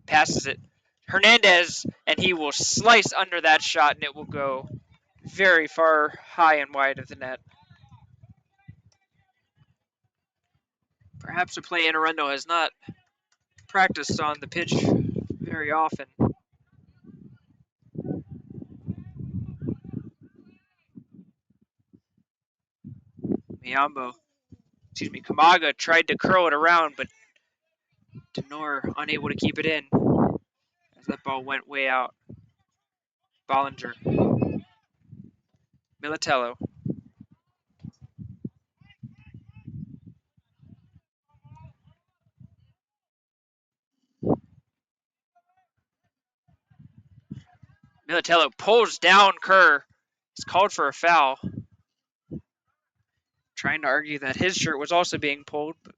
passes it. Hernandez, and he will slice under that shot, and it will go very far high and wide of the net. Perhaps a play Arundel has not practiced on the pitch very often. Kamaga tried to curl it around, but Denor unable to keep it in as that ball went way out. Bollinger. Militello. Militello pulls down Kerr. He's called for a foul. Trying to argue that his shirt was also being pulled, but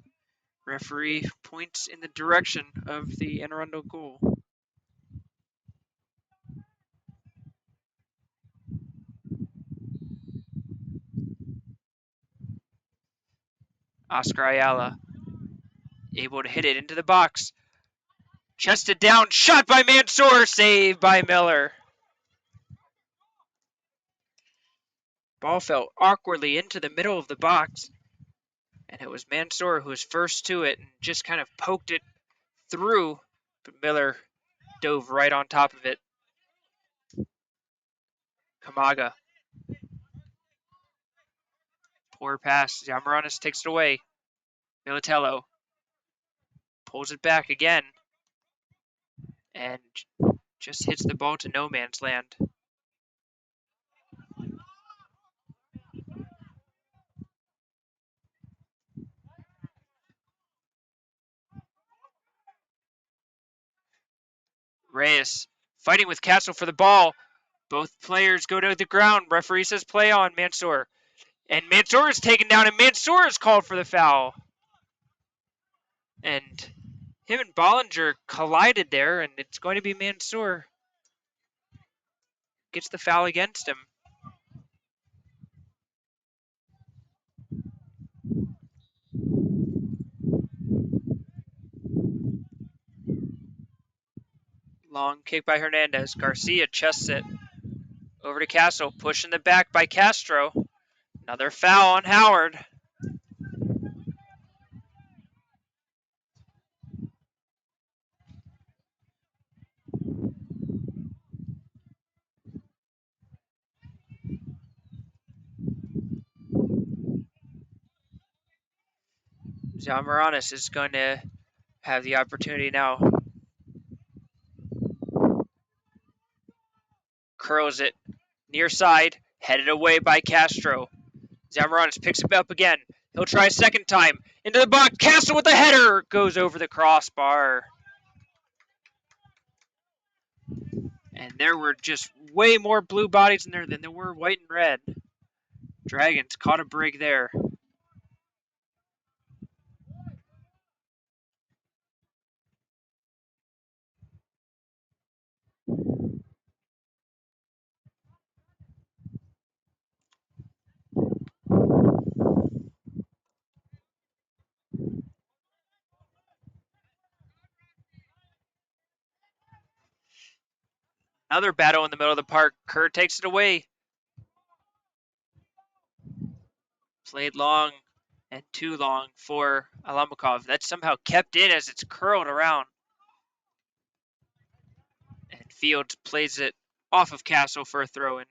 referee points in the direction of the Arundel goal. Oscar Ayala able to hit it into the box. Chested down, shot by Mansour, saved by Miller. Ball fell awkwardly into the middle of the box, and it was Mansour who was first to it and just kind of poked it through, but Miller dove right on top of it. Kamaga. Poor pass. Giamaranis takes it away. Militello pulls it back again and just hits the ball to no man's land. Reyes fighting with Castle for the ball. Both players go to the ground. Referee says play on Mansour. And Mansour is taken down, and Mansour is called for the foul. And him and Bollinger collided there, and it's going to be Mansour. Gets the foul against him. Long kick by Hernandez. Garcia chests it. Over to Castle. Pushing the back by Castro. Another foul on Howard. Giamaranis is going to have the opportunity now. Curls it near side, headed away by Castro. Giamaranis picks it up again. He'll try a second time. Into the box. Castro with the header. Goes over the crossbar. And there were just way more blue bodies in there than there were white and red. Dragons caught a break there. Another battle in the middle of the park. Kerr takes it away. Played long and too long for Alamikov. That's somehow kept in as it's curled around. And Fields plays it off of Castle for a throw-in.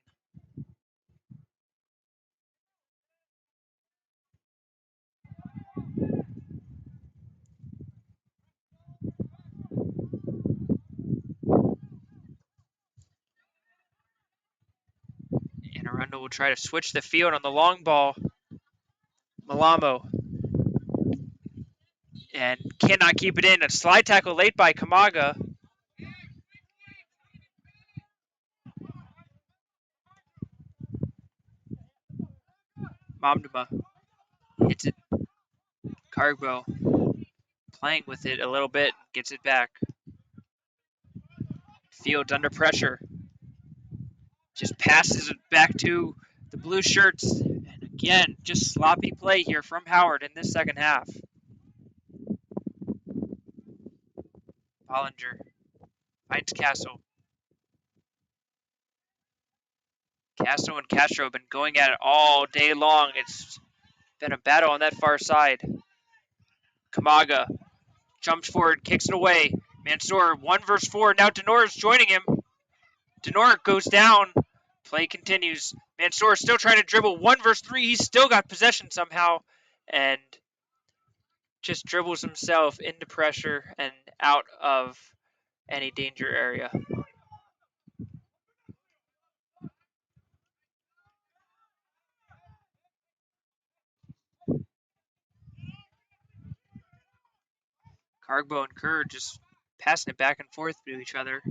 And Arundel will try to switch the field on the long ball. Malamo. And cannot keep it in. A slide tackle late by Kamaga. Mamduma hits it. Cargo playing with it a little bit. Gets it back. Fields under pressure. Just passes it back to the blue shirts. And again, just sloppy play here from Howard in this second half. Bollinger finds Castle. Castle and Castro have been going at it all day long. It's been a battle on that far side. Kamaga jumps forward, kicks it away. Mansour 1 versus 4. Now Denor is joining him. Denor goes down. Play continues. Mansour still trying to dribble 1 versus 3. He's still got possession somehow and just dribbles himself into pressure and out of any danger area. Cargbo and Kerr just passing it back and forth to each other.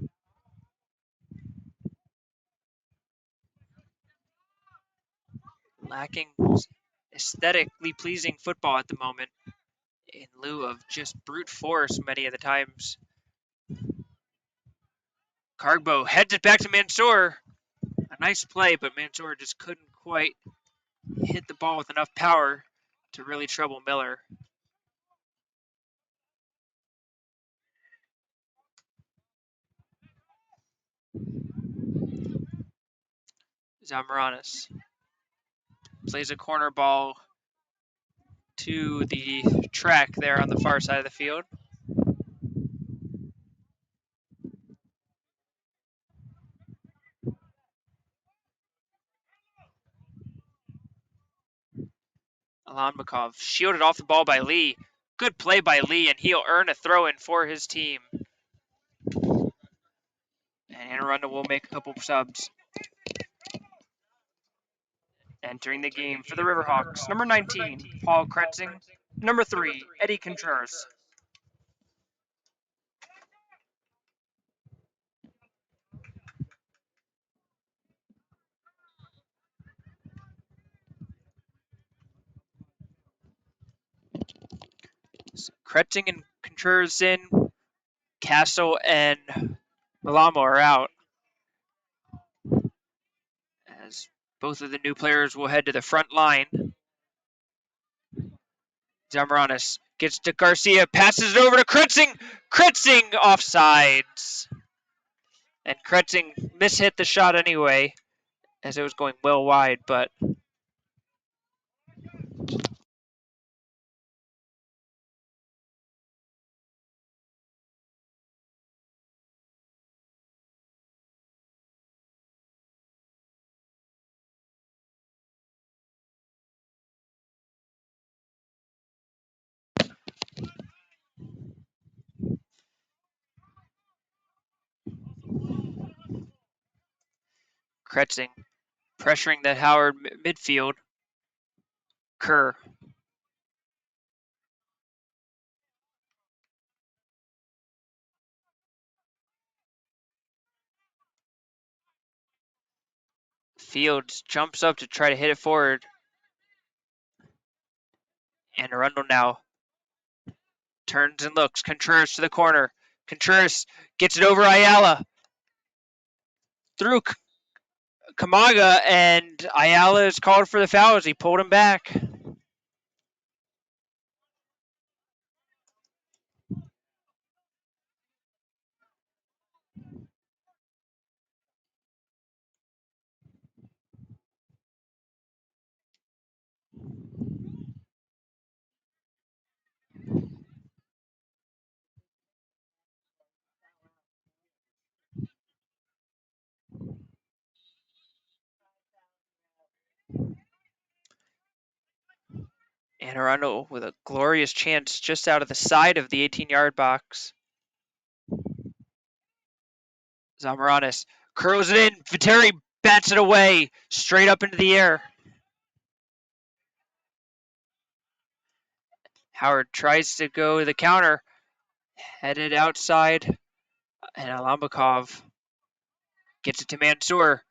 Lacking aesthetically pleasing football at the moment in lieu of just brute force many of the times. Cargbo heads it back to Mansour. A nice play, but Mansour just couldn't quite hit the ball with enough power to really trouble Miller. Zamaranis plays a corner ball to the track there on the far side of the field. Alanmakov shielded off the ball by Lee. Good play by Lee, and he'll earn a throw-in for his team. And Arundel will make a couple subs. Entering the game for the Riverhawks, number 19, Paul Kretzing. Number 3, Eddie Contreras. Kretzing and Contreras in. Castle and Malamo are out. As both of the new players will head to the front line. Zamaranis gets to Garcia, passes it over to Kretzing. Kretzing offsides. And Kretzing mishit the shot anyway, as it was going well wide, but Kretzing pressuring that Howard midfield. Kerr. Fields jumps up to try to hit it forward. And Arundel now turns and looks. Contreras to the corner. Contreras gets it over Ayala. Through Kamaga, and Ayala is called for the foul as he pulled him back. And Arundel with a glorious chance just out of the side of the 18-yard box. Zamaranis curls it in. Viteri bats it away straight up into the air. Howard tries to go to the counter. Headed outside. And Alambakov gets it to Mansour.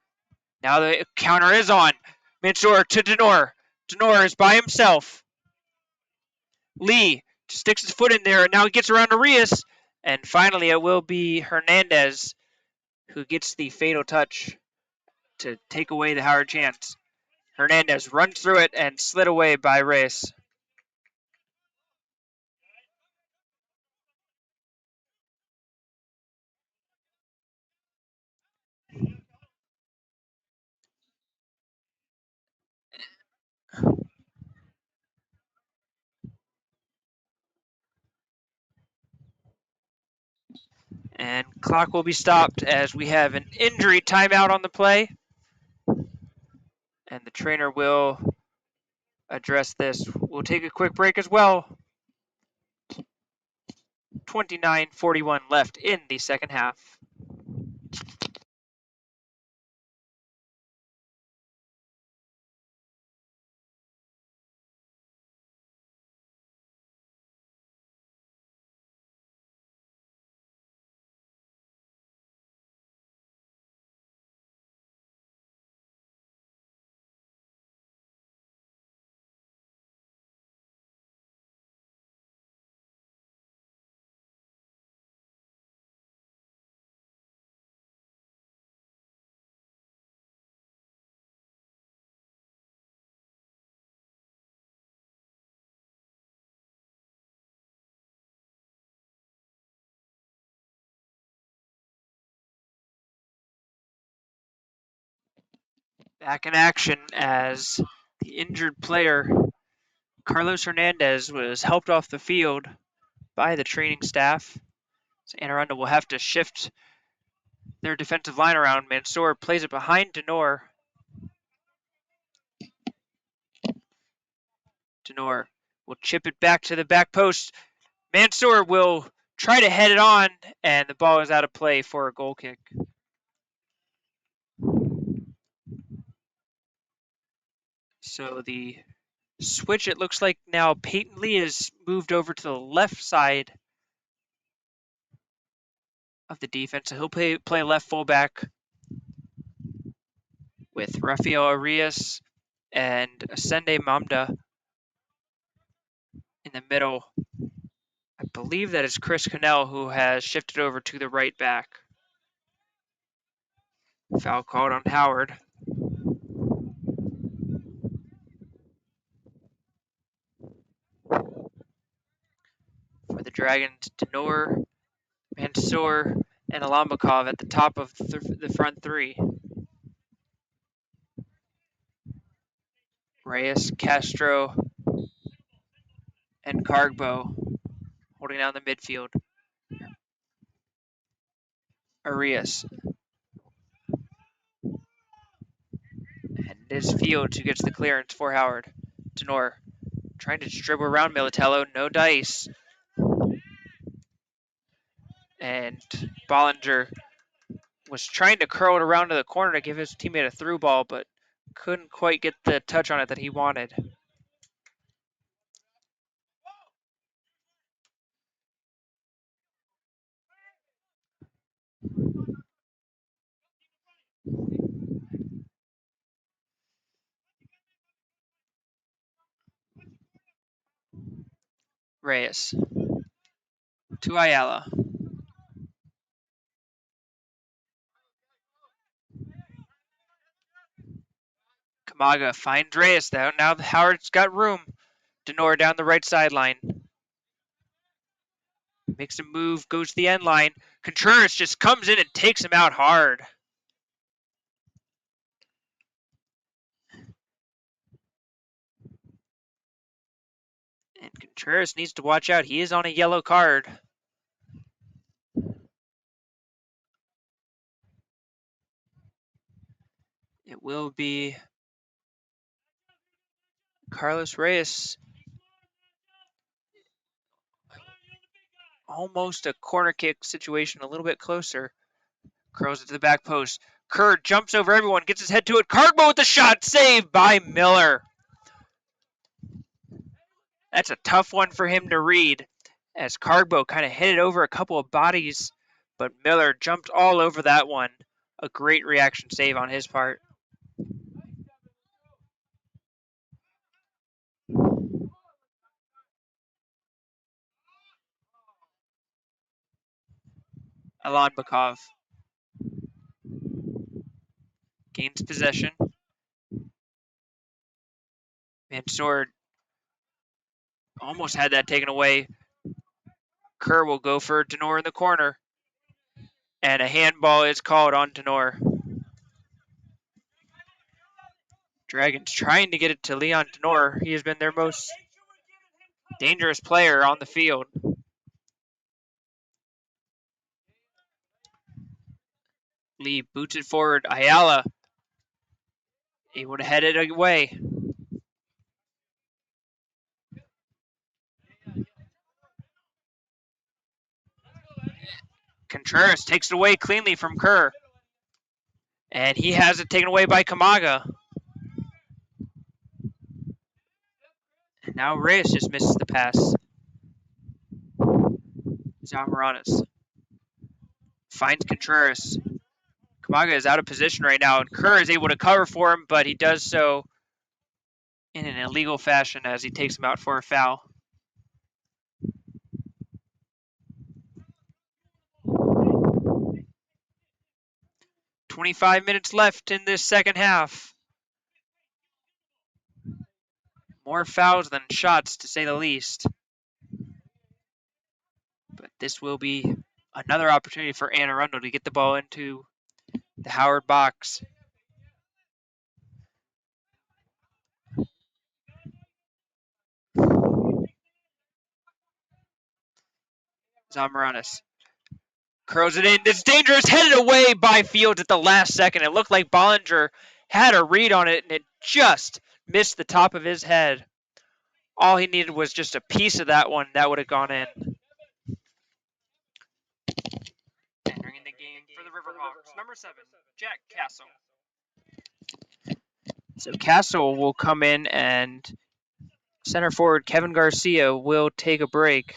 Now the counter is on. Mansour to Denor. Denor is by himself. Lee sticks his foot in there, and now he gets around Arias. And finally, it will be Hernandez who gets the fatal touch to take away the Howard chance. Hernandez runs through it and slid away by Reyes. And clock will be stopped as we have an injury timeout on the play. And the trainer will address this. We'll take a quick break as well. 29:41 left in the second half. Back in action as the injured player, Carlos Hernandez, was helped off the field by the training staff. So Arundel will have to shift their defensive line around. Mansour plays it behind Denor. Denor will chip it back to the back post. Mansour will try to head it on, and the ball is out of play for a goal kick. So the switch, it looks like now Peyton Lee is moved over to the left side of the defense. So he'll play left fullback with Rafael Arias and Asende Mamda in the middle. I believe that is Chris Cannell, who has shifted over to the right back. Foul called on Howard. For the Dragons, Denor, Mansour, and Alambakov at the top of the front three. Reyes, Castro, and Cargbo holding down the midfield. Arias. And it is Fields who gets the clearance for Howard. Denor trying to dribble around Militello, no dice. And Bollinger was trying to curl it around to the corner to give his teammate a through ball, but couldn't quite get the touch on it that he wanted. Reyes to Ayala. Kamaga finds Reyes though. Now Howard's got room. Denor down the right sideline. Makes a move, goes to the end line. Contreras just comes in and takes him out hard. And Contreras needs to watch out. He is on a yellow card. It will be Carlos Reyes. Almost a corner kick situation, a little bit closer. Curls it to the back post. Kerr jumps over everyone, gets his head to it. Cargbo with the shot, saved by Miller. That's a tough one for him to read, as Cargbo kind of hit it over a couple of bodies, but Miller jumped all over that one. A great reaction save on his part. Alambakov gains possession. Mansour almost had that taken away. Kerr will go for Denor in the corner. And a handball is called on Denor. Dragons trying to get it to Leon Denor. He has been their most dangerous player on the field. Lee boots it forward. Ayala able to head it away. Contreras takes it away cleanly from Kerr. And he has it taken away by Kamaga. And now Reyes just misses the pass. Zamorales finds Contreras. Kamaga is out of position right now, and Kerr is able to cover for him, but he does so in an illegal fashion as he takes him out for a foul. "25 minutes left in this second half. More fouls than shots, to say the least. But this will be another opportunity for Anne Arundel to get the ball into the Howard box. Zamorales curls it in. It's dangerous. Headed away by Fields at the last second. It looked like Bollinger had a read on it, and it just missed the top of his head. All he needed was just a piece of that one. That would have gone in. Entering the game for the Riverhawks, number 7, Jack Castle. So Castle will come in, and center forward Kevin Garcia will take a break.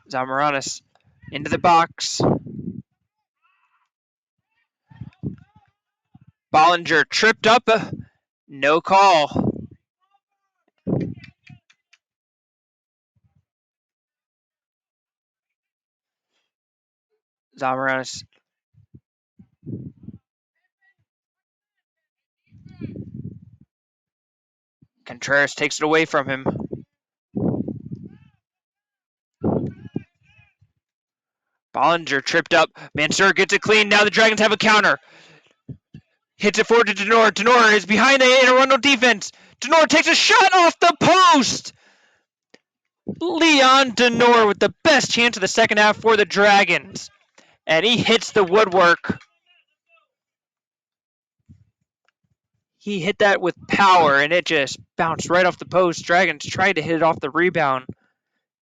Zamorales into the box. Bollinger tripped up. No call. Zamorales. Contreras takes it away from him. Bollinger tripped up. Mansour gets it clean. Now the Dragons have a counter. Hits it forward to Denor. Denor is behind the Anne Arundel defense. Denor takes a shot off the post. Leon Denor with the best chance of the second half for the Dragons. And he hits the woodwork. He hit that with power, and it just bounced right off the post. Dragons tried to hit it off the rebound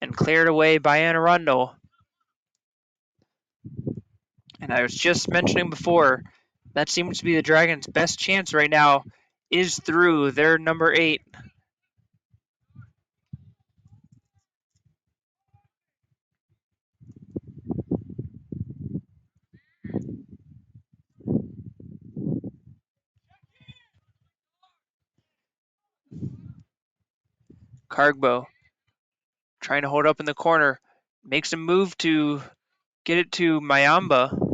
and cleared away by Anne Arundel. And I was just mentioning before, that seems to be the Dragons' best chance right now is through their number 8. Cargbo trying to hold up in the corner. Makes a move to get it to Mayamba.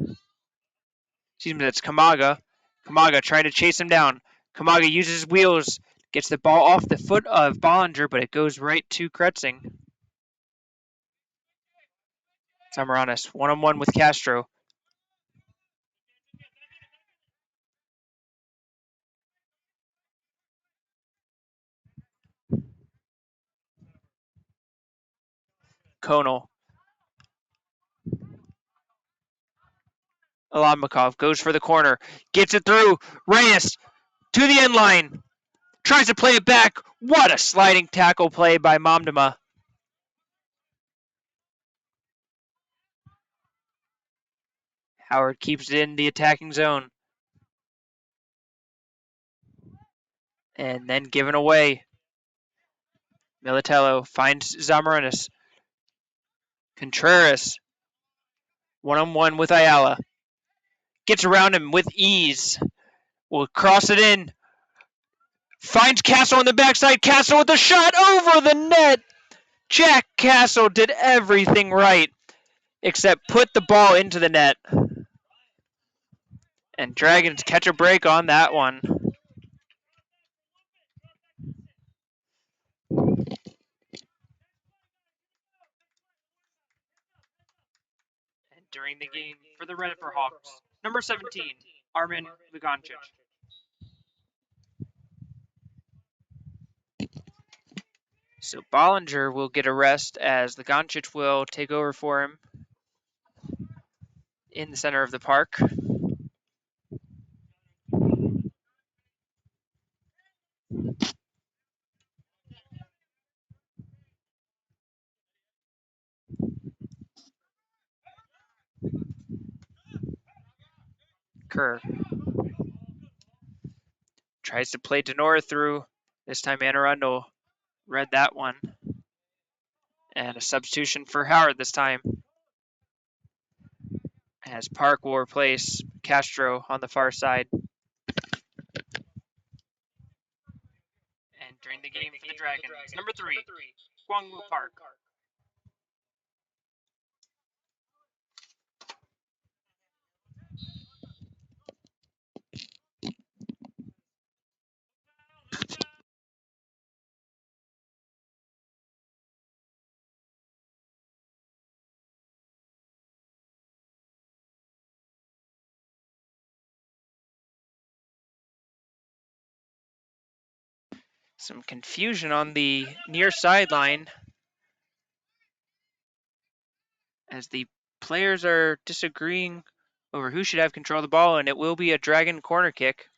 Excuse me, that's Kamaga. Kamaga trying to chase him down. Kamaga uses his wheels. Gets the ball off the foot of Bollinger, but it goes right to Kretzing. Zamorales, one-on-one with Castro. Konal. Alamikov goes for the corner. Gets it through. Reyes to the end line. Tries to play it back. What a sliding tackle play by Momdama. Howard keeps it in the attacking zone. And then given away. Militello finds Zamorales. Contreras. One-on-one with Ayala. Gets around him with ease. Will cross it in. Finds Castle on the backside. Castle with a shot over the net. Jack Castle did everything right except put the ball into the net. And Dragons catch a break on that one. During the game for the Redditor Hawks, number 17, Armin Lugancic. So Bollinger will get a rest as Lugancic will take over for him in the center of the park. Kerr tries to play Denora through. This time Arundel read that one. And a substitution for Howard this time, as Park will replace Castro on the far side. Entering the game for the Dragons, number 3, Kwangwoo Park. Some confusion on the near sideline as the players are disagreeing over who should have control of the ball, and it will be a Dragon corner kick,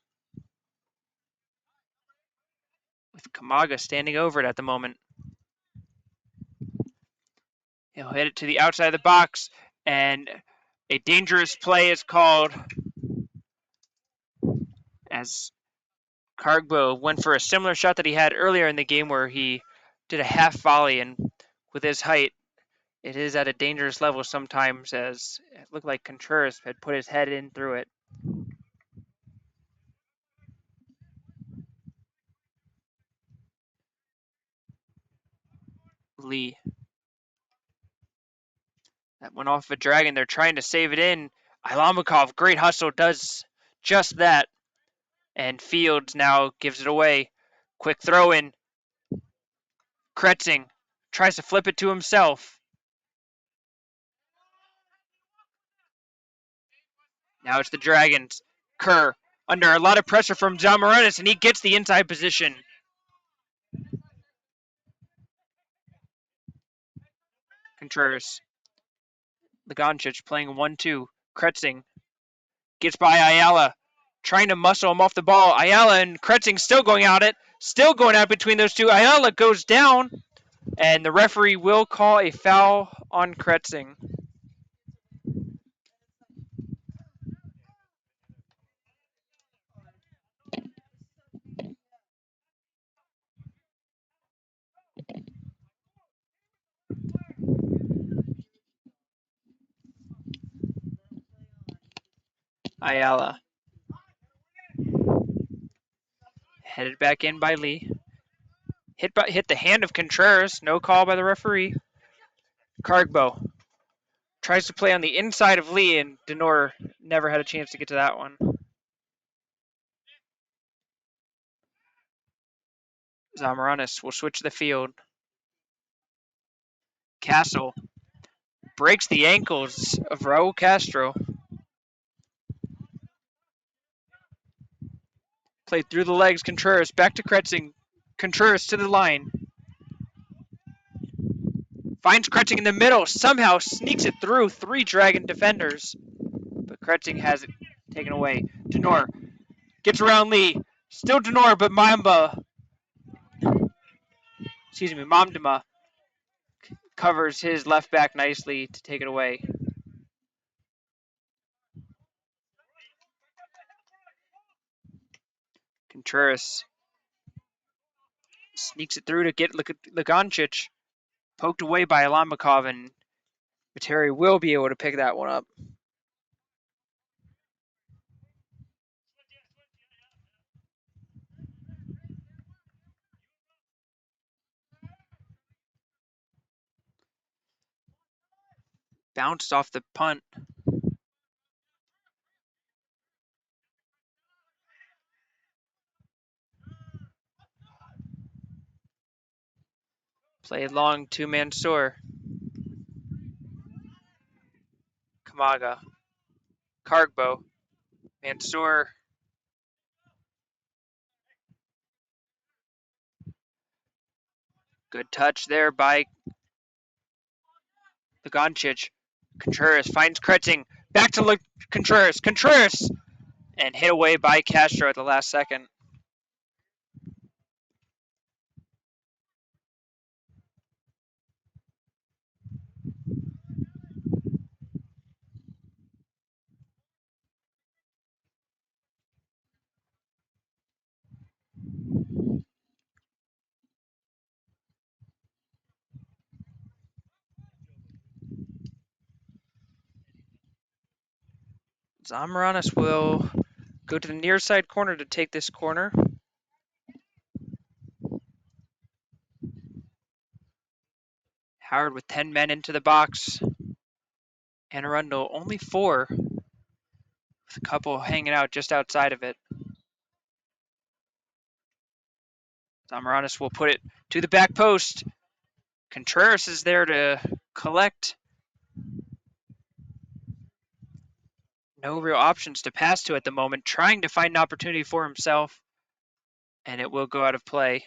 with Kamaga standing over it at the moment. He'll hit it to the outside of the box, and a dangerous play is called as Cargbo went for a similar shot that he had earlier in the game where he did a half volley, and with his height, it is at a dangerous level sometimes, as it looked like Contreras had put his head in through it. Lee. That went off a Dragon. They're trying to save it in. Ilamakov, great hustle, does just that. And Fields now gives it away. Quick throw in. Kretzing tries to flip it to himself. Now it's the Dragons. Kerr under a lot of pressure from Zamaranis, and he gets the inside position. Contreras. Lugancic playing 1-2. Kretzing gets by Ayala, trying to muscle him off the ball. Ayala and Kretzing still going at it. Still going out between those two. Ayala goes down, and the referee will call a foul on Kretzing. Ayala. Headed back in by Lee. Hit the hand of Contreras. No call by the referee. Cargbo tries to play on the inside of Lee, and Denor never had a chance to get to that one. Zamaranis will switch the field. Castle breaks the ankles of Raul Castro. Played through the legs. Contreras back to Kretzing. Contreras to the line. Finds Kretzing in the middle. Somehow sneaks it through 3 Dragon defenders. But Kretzing has it taken away. Denor gets around Lee. Still Denor, but Mamdema covers his left back nicely to take it away. Contreras sneaks it through to get Lugancic. Poked away by Ilamakov, and Materi will be able to pick that one up. Bounced off the punt. Played long to Mansour. Kamaga. Kargbo. Mansour. Good touch there by Ligancic. Contreras finds Kretzing. Back to Contreras. Contreras! And hit away by Castro at the last second. Zamaranis will go to the near side corner to take this corner. Howard with 10 men into the box. And Arundel only 4, with a couple hanging out just outside of it. Zamaranis will put it to the back post. Contreras is there to collect. No real options to pass to at the moment, trying to find an opportunity for himself. And it will go out of play.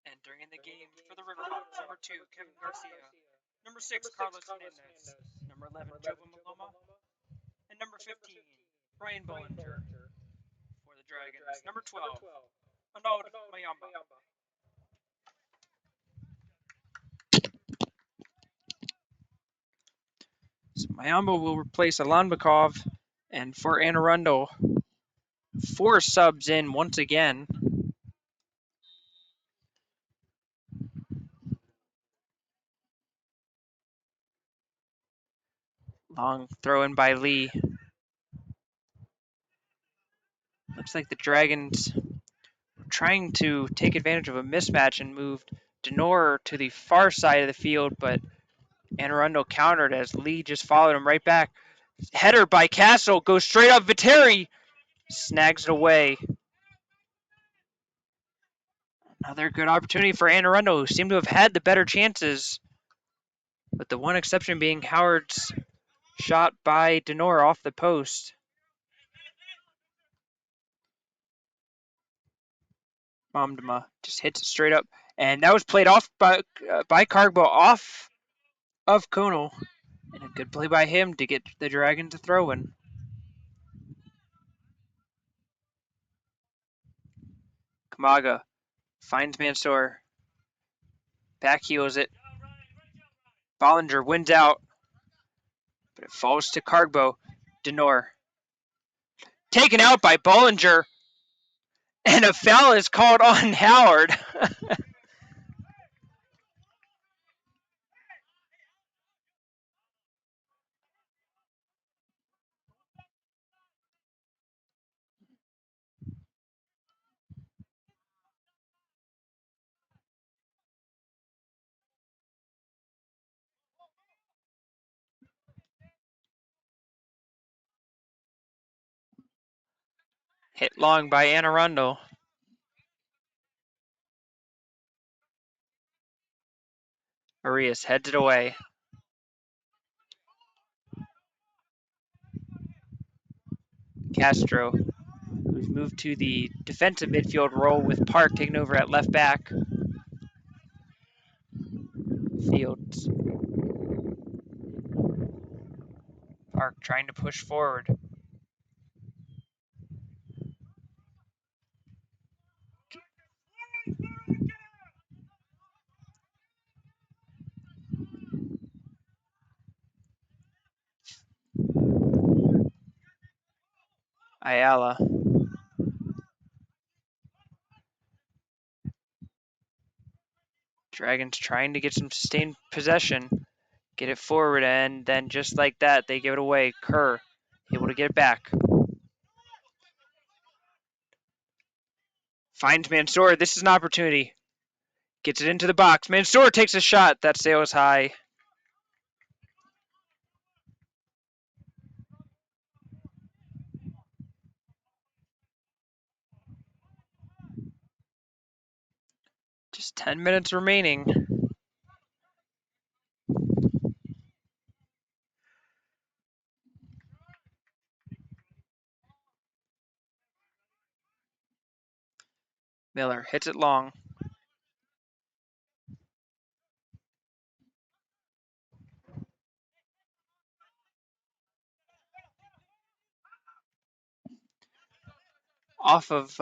Entering in the game for the Riverhawks, number 2, Kevin Garcia. Number 6, Carlos Hernandez. Number 11, Jovo Maloma. And number 15, Brian Bollinger for the Dragons. Number 12, Arundel Mayamba. So Mayamba will replace Alanbekov, and for Anne Arundel, 4 subs in once again. Long throw in by Lee. Looks like the Dragons were trying to take advantage of a mismatch and moved Denor to the far side of the field, but Anne Arundel countered as Lee just followed him right back. Header by Castle goes straight up. Viteri snags it away. Another good opportunity for Anne Arundel, who seemed to have had the better chances, with the one exception being Howard's shot by Denor off the post. Momdama just hits it straight up, and that was played off by Kargbo off of Konal, and a good play by him to get the Dragons to throw in. Kamaga finds Mansour, back heels it. Bollinger wins out, but it falls to Kargbo. Denor taken out by Bollinger, and a foul is called on Howard. Hit long by Anne Arundel. Arias heads it away. Castro, who's moved to the defensive midfield role with Park taking over at left back. Fields. Park trying to push forward. Ayala. Dragons trying to get some sustained possession. Get it forward, and then just like that, they give it away. Kerr able to get it back. Finds Mansour. This is an opportunity. Gets it into the box. Mansour takes a shot. That sails high. Just 10 minutes remaining. Miller hits it long. Off of,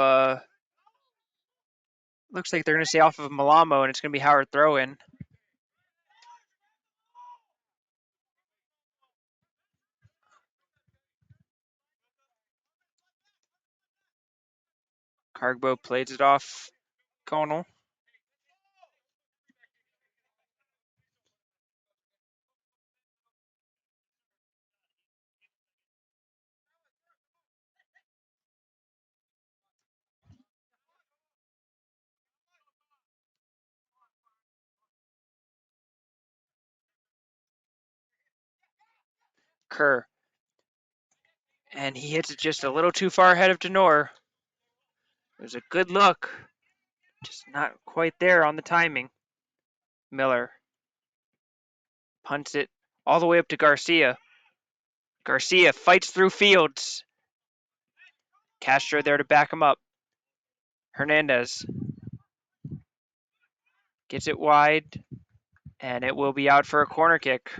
looks like they're going to say off of Malamo, and it's going to be Howard throw-in. Cargbo plays it off Conal. Kerr. And he hits it just a little too far ahead of Denor. It was a good look. Just not quite there on the timing. Miller punts it all the way up to Garcia. Garcia fights through Fields. Castro there to back him up. Hernandez gets it wide, and it will be out for a corner kick.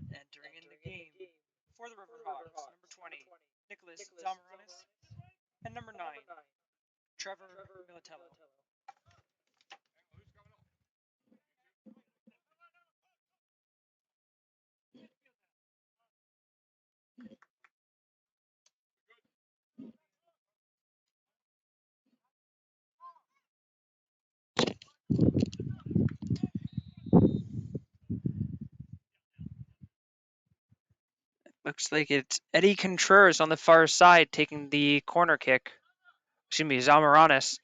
Entering in the game for the Riverhawks, number 20, Nicholas Zamaranis, and number 9, Trevor Militello. Looks like it's Eddie Contreras on the far side taking the corner kick. Excuse me, Zamaranis.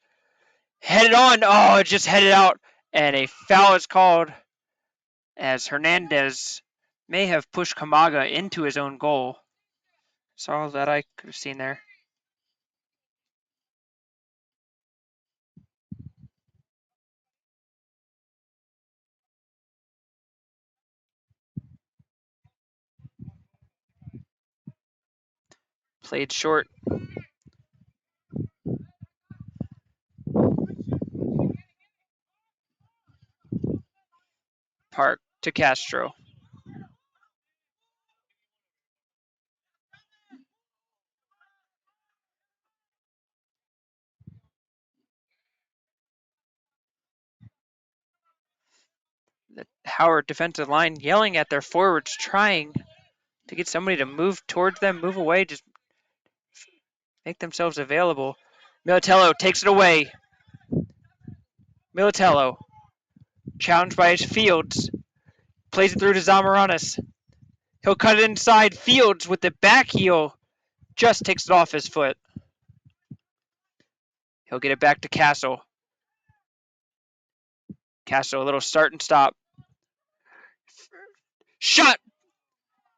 Headed on. Oh, it just headed out. And a foul is called as Hernandez may have pushed Kamaga into his own goal. That's all that I could have seen there. Played short. Park to Castro. The Howard defensive line yelling at their forwards, trying to get somebody to move towards them, move away, just make themselves available. Militello takes it away. Militello, challenged by his Fields, plays it through to Zamaranis. He'll cut it inside. Fields with the back heel just takes it off his foot. He'll get it back to Castle. Castle, a little start and stop. Shot!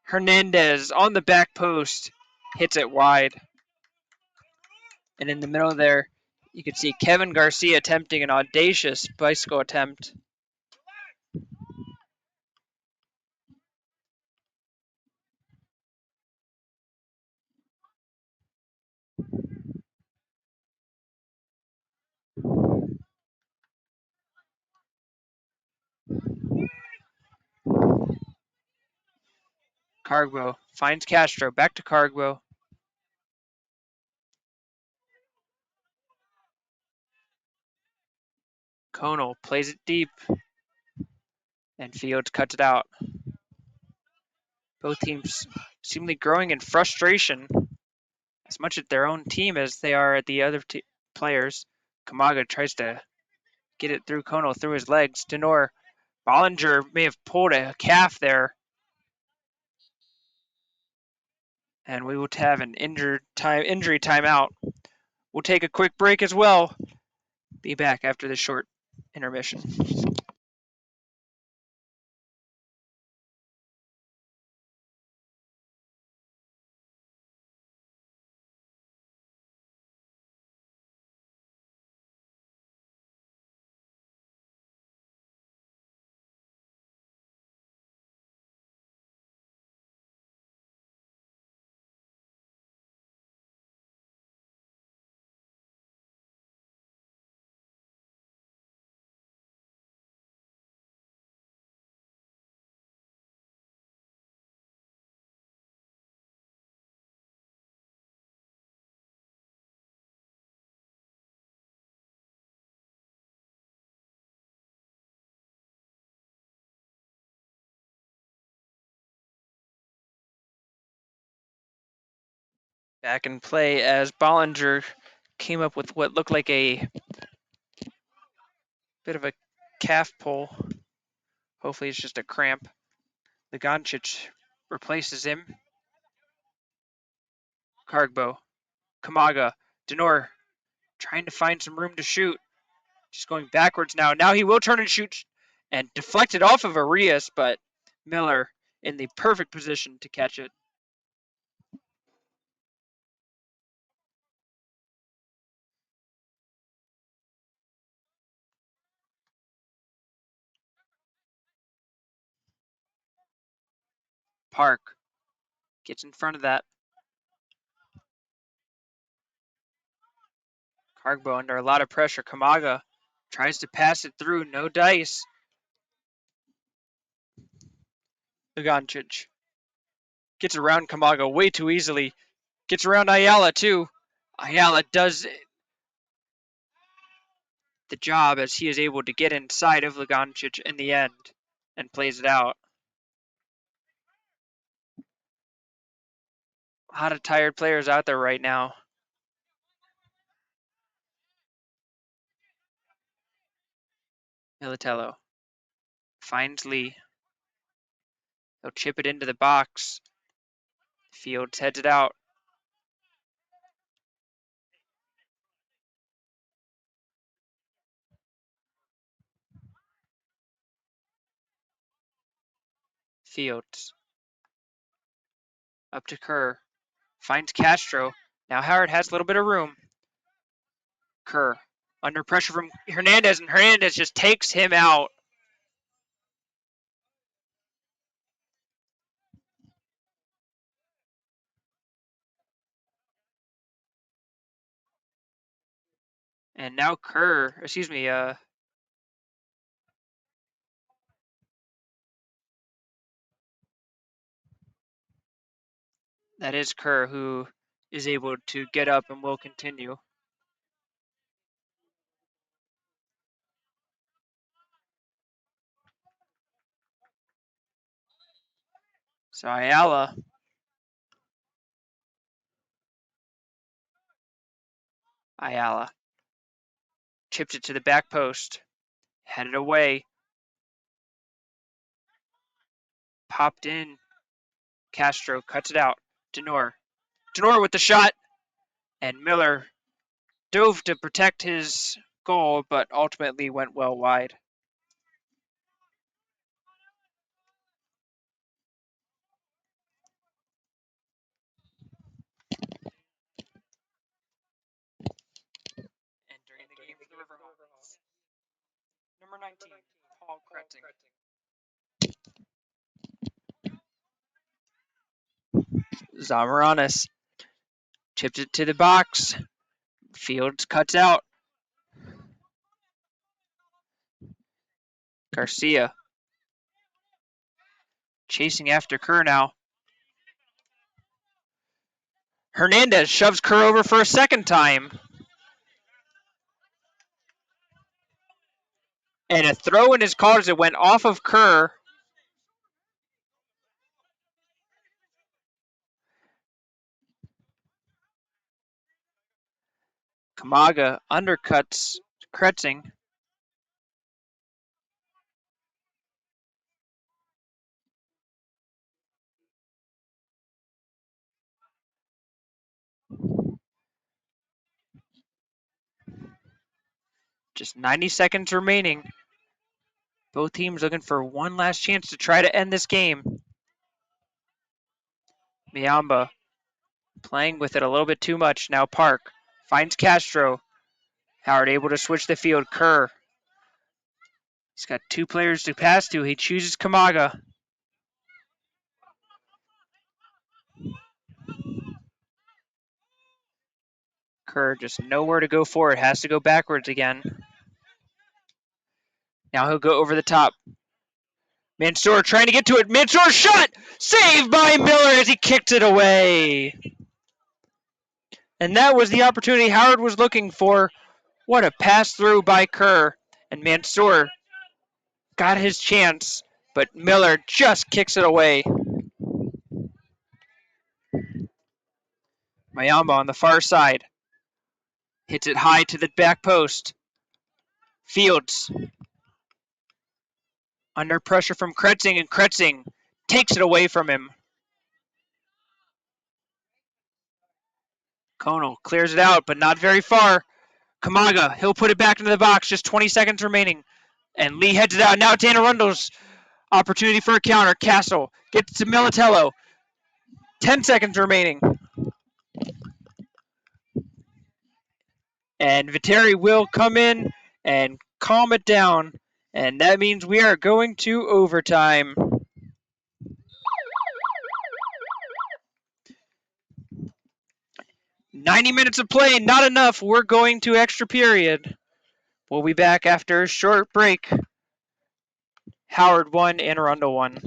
Hernandez on the back post hits it wide. And in the middle there, you can see Kevin Garcia attempting an audacious bicycle attempt. Cargbo finds Castro. Back to Cargbo. Conal plays it deep. And Fields cuts it out. Both teams seemingly growing in frustration as much at their own team as they are at the other players. Kamaga tries to get it through Kono through his legs. Denor. Bollinger may have pulled a calf there. And we will have an injury timeout. We'll take a quick break as well. Be back after this short intermission. Back in play as Bollinger came up with what looked like a bit of a calf pull. Hopefully it's just a cramp. Ligancic replaces him. Kargbo. Kamaga. Denor trying to find some room to shoot. Just going backwards now. Now he will turn and shoot and deflected off of Arias, but Miller in the perfect position to catch it. Park gets in front of that. Kargbo under a lot of pressure. Kamaga tries to pass it through. No dice. Ligancic gets around Kamaga way too easily. Gets around Ayala too. Ayala does the job as he is able to get inside of Ligancic in the end and plays it out. A lot of tired players out there right now. Militello finds Lee. He'll chip it into the box. Fields heads it out. Fields. Up to Kerr. Finds Castro. Now Howard has a little bit of room. Kerr. Under pressure from Hernandez, and Hernandez just takes him out. And now Kerr, that is Kerr who is able to get up and will continue. So Ayala chipped it to the back post, headed away, popped in. Castro cuts it out. Denor with the shot, and Miller dove to protect his goal, but ultimately went well wide. Entering the game for the Riverhawks, number 19, Paul Kretzing. Zamaranis chipped it to the box. Fields cuts out. Garcia chasing after Kerr now. Hernandez shoves Kerr over for a second time. And a throw in is called as it went off of Kerr. Kamaga undercuts Kretzing. Just 90 seconds remaining. Both teams looking for one last chance to try to end this game. Miamba playing with it a little bit too much. Now Park finds Castro. Howard able to switch the field. Kerr. He's got two players to pass to. He chooses Kamaga. Kerr just nowhere to go for it. Has to go backwards again. Now he'll go over the top. Mansour trying to get to it. Mansour shot! Saved by Miller as he kicked it away. And that was the opportunity Howard was looking for. What a pass through by Kerr. And Mansour got his chance, but Miller just kicks it away. Mayamba on the far side. Hits it high to the back post. Fields. Under pressure from Kretzing, and Kretzing takes it away from him. Konal clears it out, but not very far. Kamaga, he'll put it back into the box. Just 20 seconds remaining. And Lee heads it out. Now it's Arundel's opportunity for a counter. Castle gets to Militello. 10 seconds remaining. And Viteri will come in and calm it down. And that means we are going to overtime. "90 minutes of play, not enough. We're going to extra period." We'll be back after a short break. Howard 1, Anne Arundel 1.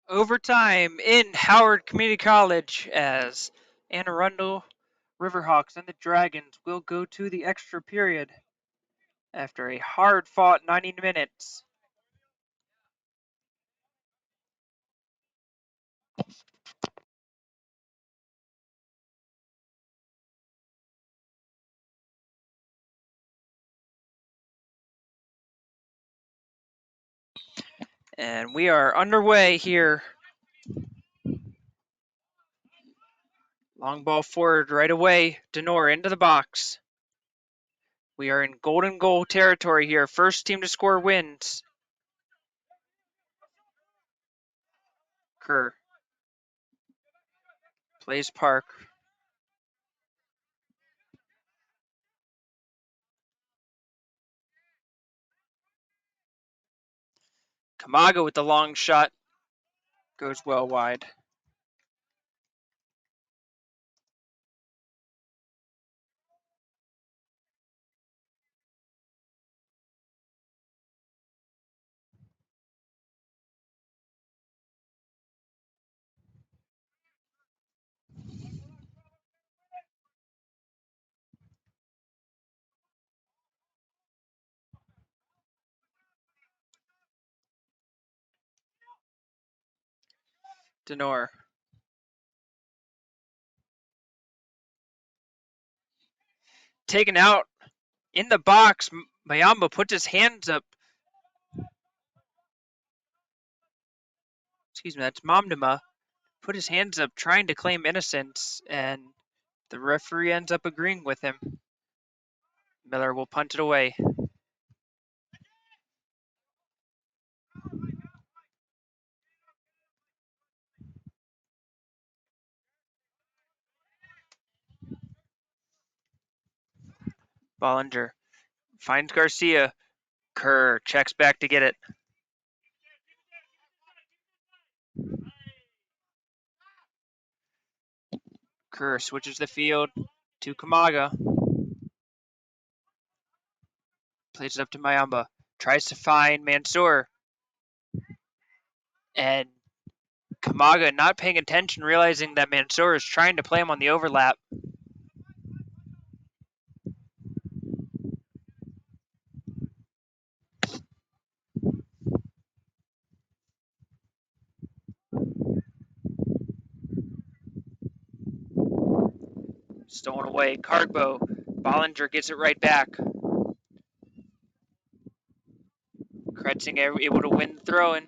Overtime in Howard Community College as Arundel Riverhawks and the Dragons will go to the extra period after a hard-fought 90 minutes. And we are underway here. Long ball forward right away. Denor into the box. We are in golden goal territory here. First team to score wins. Kerr plays Park. Kamaga with the long shot. Goes well wide. Denor. Taken out in the box. Mayamba puts his hands up. Excuse me, that's Mamdema. Put his hands up trying to claim innocence, and the referee ends up agreeing with him. Miller will punt it away. Bollinger finds Garcia. Kerr checks back to get it. Kerr switches the field to Kamaga. Plays it up to Mayamba. Tries to find Mansour. And Kamaga not paying attention, realizing that Mansour is trying to play him on the overlap. Stolen away. Cardbow. Bollinger gets it right back. Kretzing able to win the throw-in.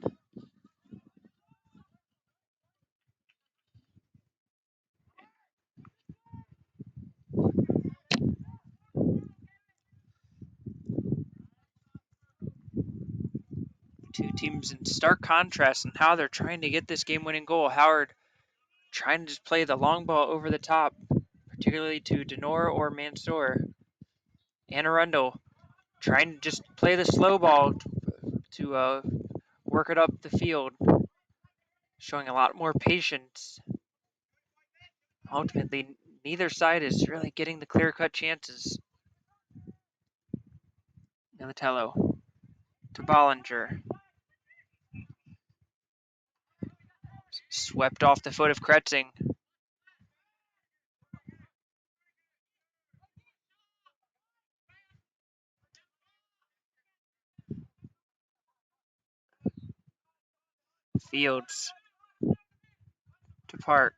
Two teams in stark contrast in how they're trying to get this game-winning goal. Howard trying to just play the long ball over the top, particularly to Denor or Mansour. Arundel trying to just play the slow ball to work it up the field, showing a lot more patience. Ultimately, neither side is really getting the clear-cut chances. Militello to Bollinger. Swept off the foot of Kretzing. Fields to Park.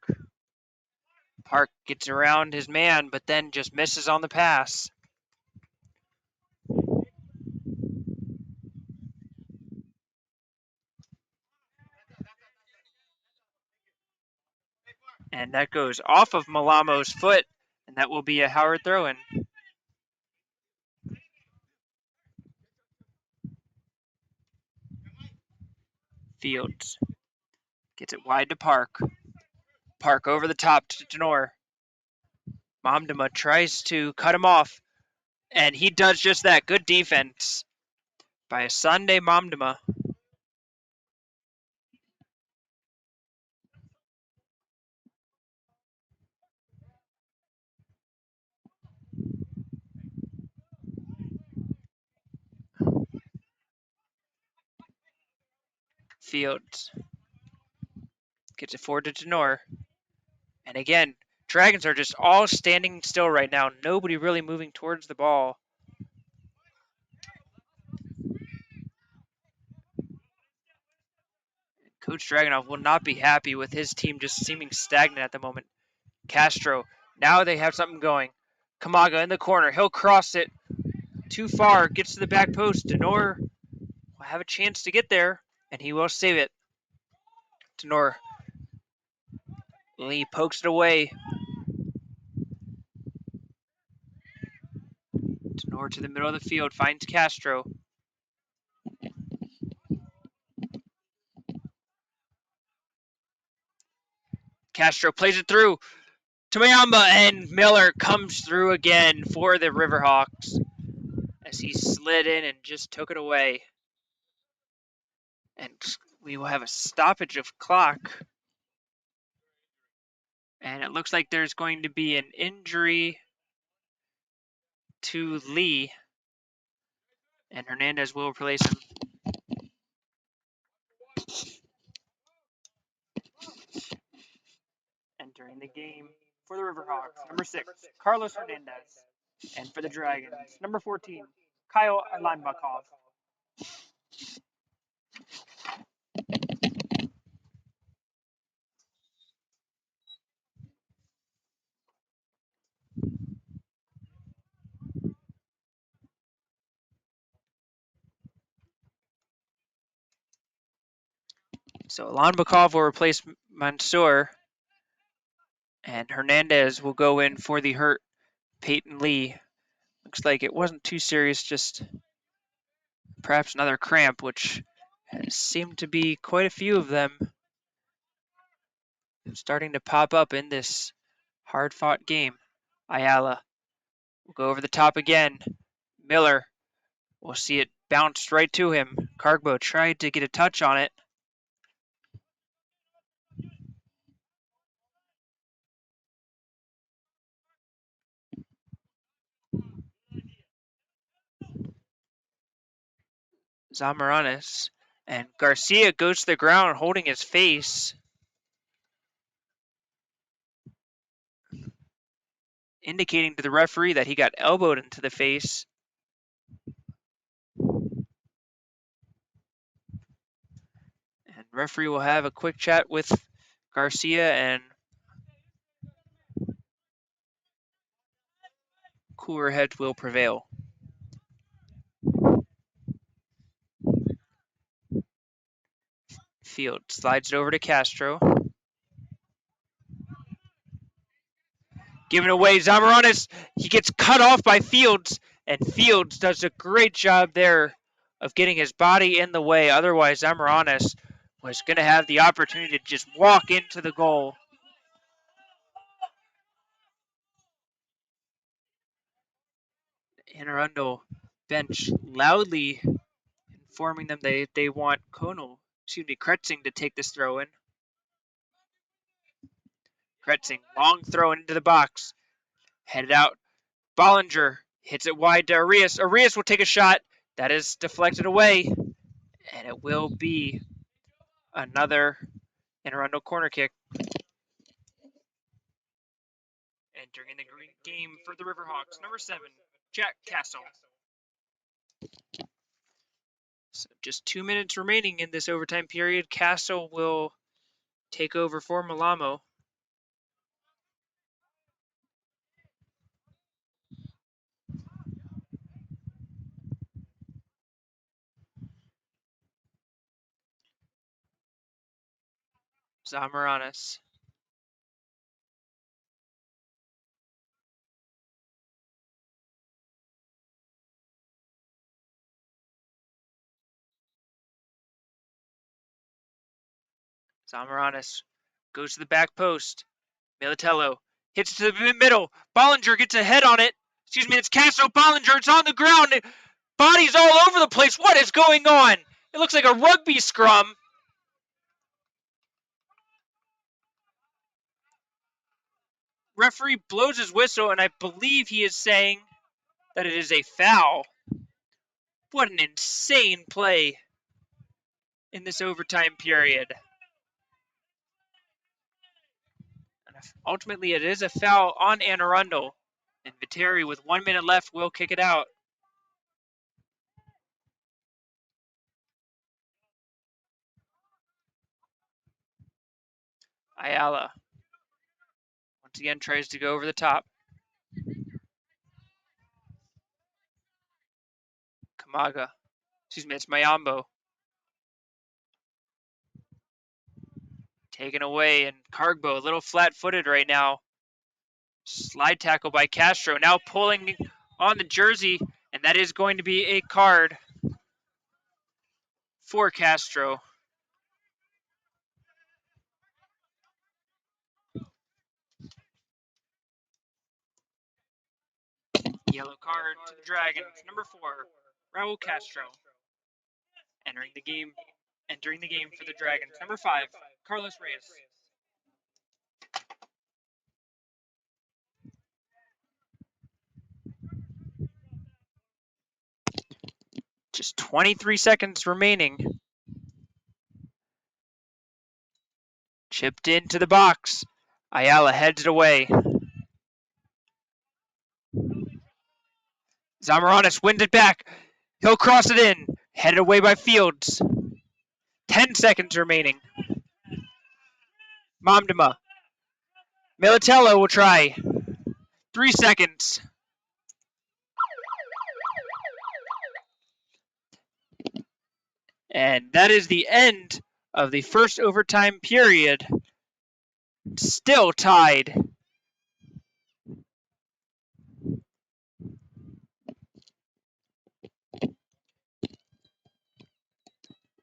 Park gets around his man, but then just misses on the pass. And that goes off of Malamo's foot, and that will be a Howard throw-in. Fields gets it wide to Park. Park over the top to Denor. Mamdema tries to cut him off, and he does just that. Good defense by Sunday Mamdema. Fields Gets it forward to Tenor. And again, Dragons are just all standing still right now. Nobody really moving towards the ball. Coach Dragunov will not be happy with his team just seeming stagnant at the moment. Castro, now they have something going. Kamaga in the corner. He'll cross it too far. Gets to the back post. Tenor will have a chance to get there, and he will save it. Tenor. Lee pokes it away. Tenor to the middle of the field. Finds Castro. Castro plays it through to Mayamba, and Miller comes through again for the Riverhawks as he slid in and just took it away. And we will have a stoppage of clock. And it looks like there's going to be an injury to Lee, and Hernandez will replace him. Entering the game for the Riverhawks, number 6, Carlos Hernandez. And for the Dragons, number 14, Kyle Alanbakov. So Alanbakov will replace Mansour, and Hernandez will go in for the hurt Peyton Lee. Looks like it wasn't too serious, just perhaps another cramp, which seemed to be quite a few of them starting to pop up in this hard-fought game. Ayala will go over the top again. Miller will see it bounced right to him. Cargbo tried to get a touch on it. Zamaranes, and Garcia goes to the ground holding his face, indicating to the referee that he got elbowed into the face. And referee will have a quick chat with Garcia, and cooler heads will prevail. Field slides it over to Castro. Giving away Zamaranes. He gets cut off by Fields, and Fields does a great job there of getting his body in the way. Otherwise, Zamaranes was going to have the opportunity to just walk into the goal. And Arundel bench loudly informing them they want Kretzing to take this throw in. Kretzing, long throw into the box. Headed out. Bollinger hits it wide to Arias. Arias will take a shot. That is deflected away. And it will be another Arundel corner kick. Entering the game for the Riverhawks, number 7, Jack Castle. So just 2 minutes remaining in this overtime period. Castle will take over for Malamo. Zamaranes. Zamaranes goes to the back post. Militello hits to the middle. Bollinger gets a head on it. Excuse me, it's Castle. Bollinger, it's on the ground. Bodies all over the place. What is going on? It looks like a rugby scrum. Referee blows his whistle, and I believe he is saying that it is a foul. What an insane play in this overtime period. Ultimately, it is a foul on Arundel, and Viteri, with 1 minute left, will kick it out. Ayala once again tries to go over the top. Kamaga. Excuse me, it's Mayambo. Taken away, and Cargbo a little flat-footed right now. Slide tackle by Castro. Now pulling on the jersey, and that is going to be a card for Castro. Yellow card to the Dragons. Number 4, Raul Castro. Entering the game for the Dragons. Number 5, Carlos Reyes. Just 23 seconds remaining. Chipped into the box. Ayala heads it away. Zamaranis wins it back. He'll cross it in. Headed away by Fields. 10 seconds remaining. Momdema. Militello will try. 3 seconds. And that is the end of the first overtime period. Still tied.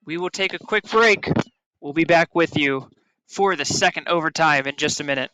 We will take a quick break. We'll be back with you for the second overtime in just a minute.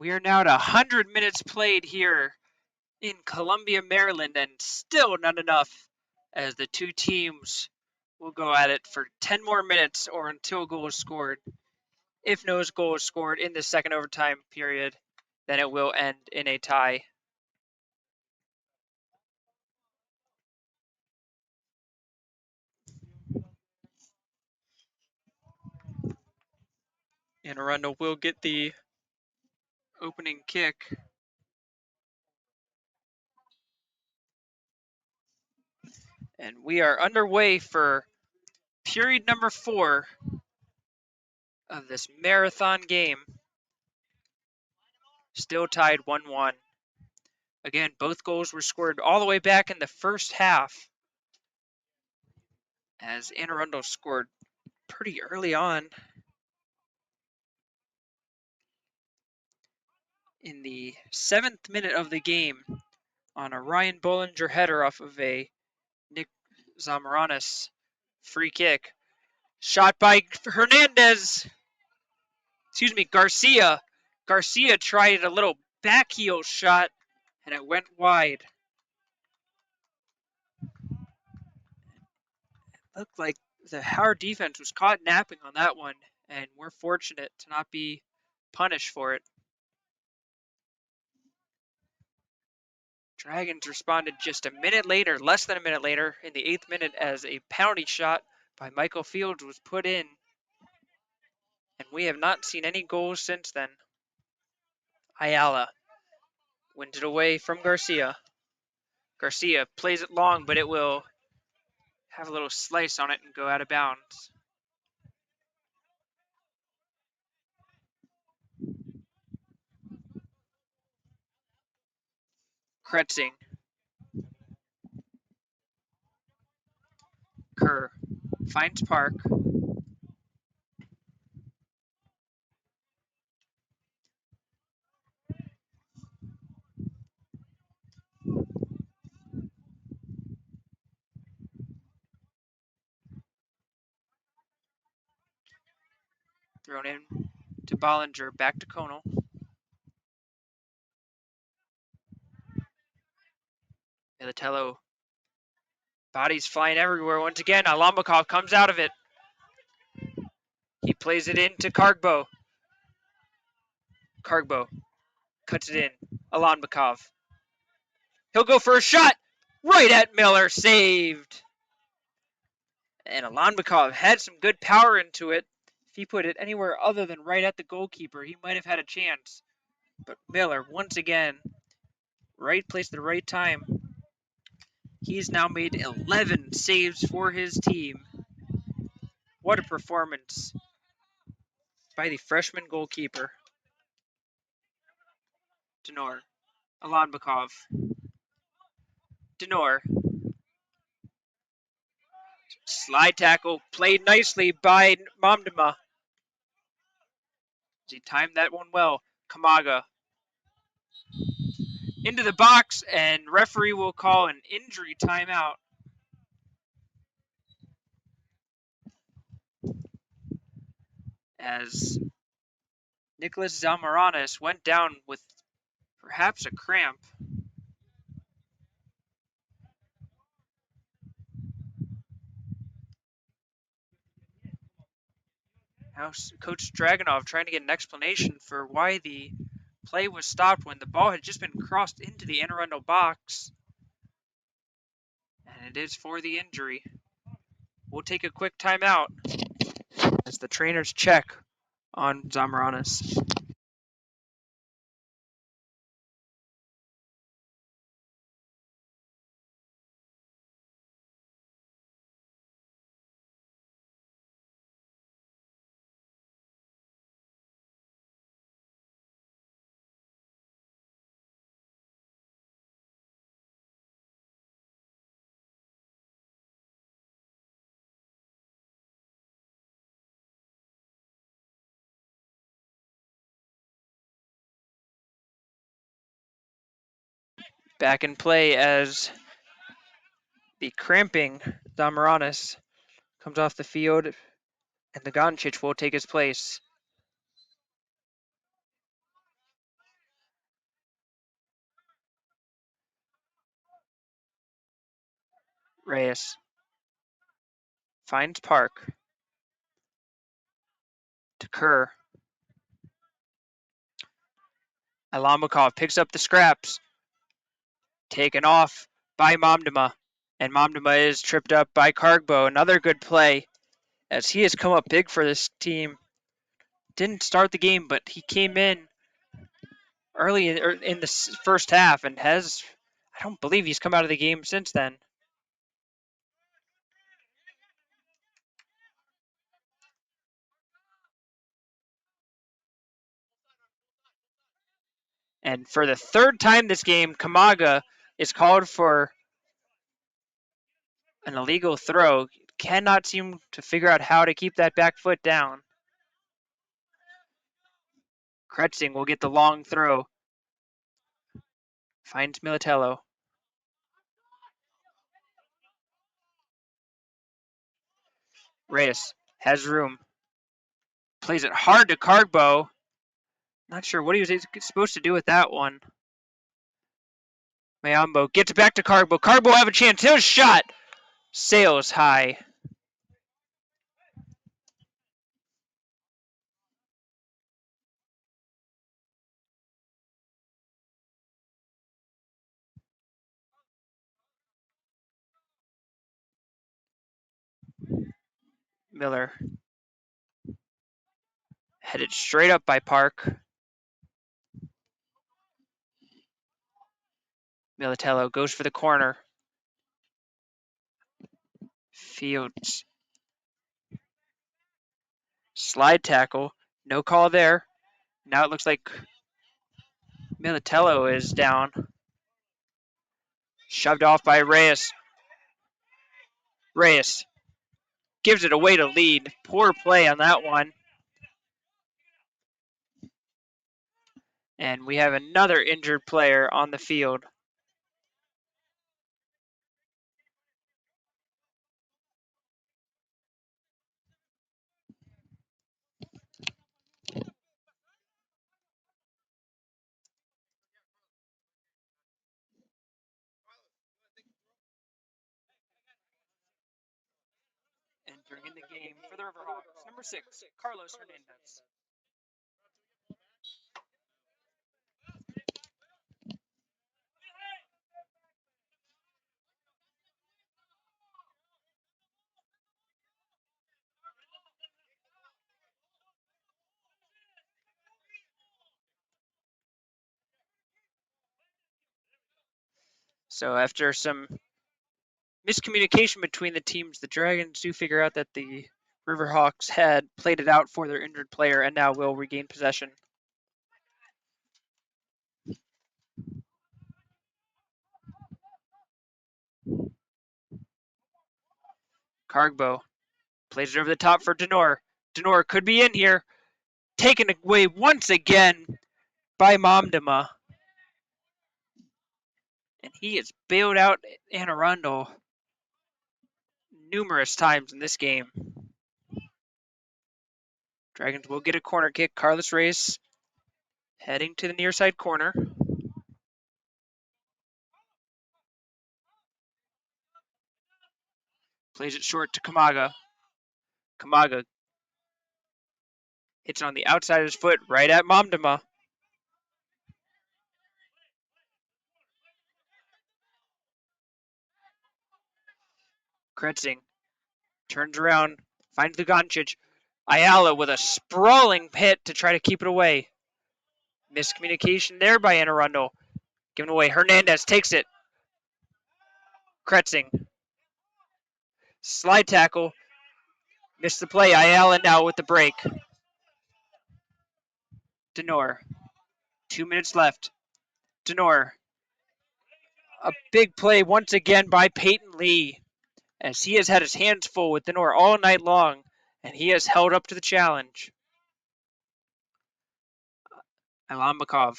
We are now at 100 minutes played here in Columbia, Maryland, and still not enough, as the two teams will go at it for 10 more minutes or until a goal is scored. If no goal is scored in the second overtime period, then it will end in a tie. And Arundel will get the opening kick. And we are underway for period number 4 of this marathon game. Still tied 1-1. Again, both goals were scored all the way back in the first half, as Anne Arundel scored pretty early on in the 7th minute of the game on a Ryan Bollinger header off of a Nick Zamaranis free kick. Shot by Garcia. Garcia tried a little back heel shot, and it went wide. It looked like our defense was caught napping on that one, and we're fortunate to not be punished for it. Dragons responded just a minute later, less than a minute later, in the 8th minute, as a penalty shot by Michael Fields was put in, and we have not seen any goals since then. Ayala wins it away from Garcia. Garcia plays it long, but it will have a little slice on it and go out of bounds. Kretzing. Kerr finds Park. Thrown in to Bollinger, back to Conal. Militello. Bodies flying everywhere once again. Alambakov comes out of it. He plays it in to Kargbo. Kargbo cuts it in. Alambakov. He'll go for a shot. Right at Miller. Saved. And Alambakov had some good power into it. If he put it anywhere other than right at the goalkeeper, he might have had a chance. But Miller, once again, right place at the right time. He's now made 11 saves for his team. What a performance by the freshman goalkeeper. Denor. Alambakov. Denor. Slide tackle played nicely by Momdema. He timed that one well. Kamaga. Into the box, and referee will call an injury timeout. As Nicholas Zamaranis went down with perhaps a cramp. Now Coach Dragunov trying to get an explanation for why the play was stopped when the ball had just been crossed into the Anne Arundel box. And it is for the injury. We'll take a quick timeout as the trainers check on Zamaranis. Back in play as the cramping Zamaranis comes off the field, and the Goncic will take his place. Reyes finds Park to Kerr. Alambakov picks up the scraps. Taken off by Momdema. And Momdema is tripped up by Cargbo. Another good play as he has come up big for this team. Didn't start the game, but he came in early in the first half and has, I don't believe he's come out of the game since then. And for the third time this game, Kamaga is called for an illegal throw. Cannot seem to figure out how to keep that back foot down. Kretzing will get the long throw. Finds Militello. Reyes has room. Plays it hard to Cargbo. Not sure what he was supposed to do with that one. Mayambo gets it back to Cargbo. Cargbo will have a chance. Here's a shot. Sails high. Miller. Headed straight up by Park. Militello goes for the corner. Fields. Slide tackle. No call there. Now it looks like Militello is down. Shoved off by Reyes. Reyes gives it away to lead. Poor play on that one. And we have another injured player on the field. Entering in the game for the Riverhawks, number 6, Carlos Hernandez. So after some miscommunication between the teams, the Dragons do figure out that the Riverhawks had played it out for their injured player and now will regain possession. Cargbo plays it over the top for Denor. Denor could be in here. Taken away once again by Momdema. And he has bailed out Arundel numerous times in this game. Dragons will get a corner kick. Carlos Reyes heading to the near side corner. Plays it short to Kamaga. Kamaga hits it on the outside of his foot right at Momdema. Kretzing turns around, finds the Goncic. Ayala with a sprawling hit to try to keep it away. Miscommunication there by Arundel. Given away. Hernandez takes it. Kretzing. Slide tackle. Missed the play. Ayala now with the break. Denor. 2 minutes left. Denor. A big play once again by Peyton Lee, as he has had his hands full with Denor all night long, and he has held up to the challenge. Alambakov.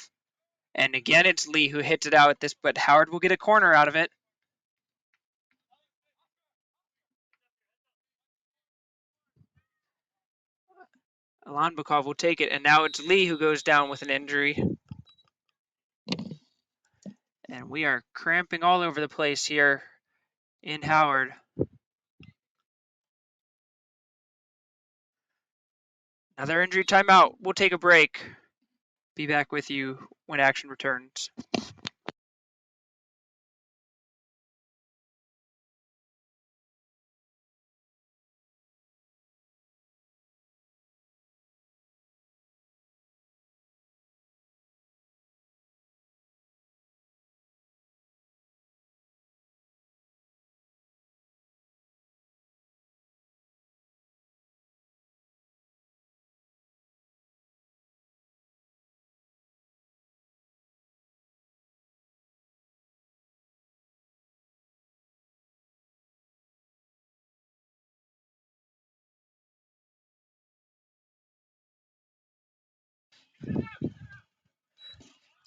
And again, it's Lee who hits it out at this, but Howard will get a corner out of it. Alambakov will take it, and now it's Lee who goes down with an injury. And we are cramping all over the place here in Howard. Another injury timeout. We'll take a break. Be back with you when action returns.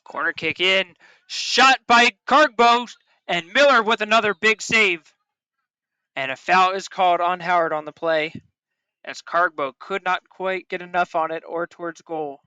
Corner kick in. Shot by Cargbo. And Miller with another big save. And a foul is called on Howard on the play, as Cargbo could not quite get enough on it or towards goal.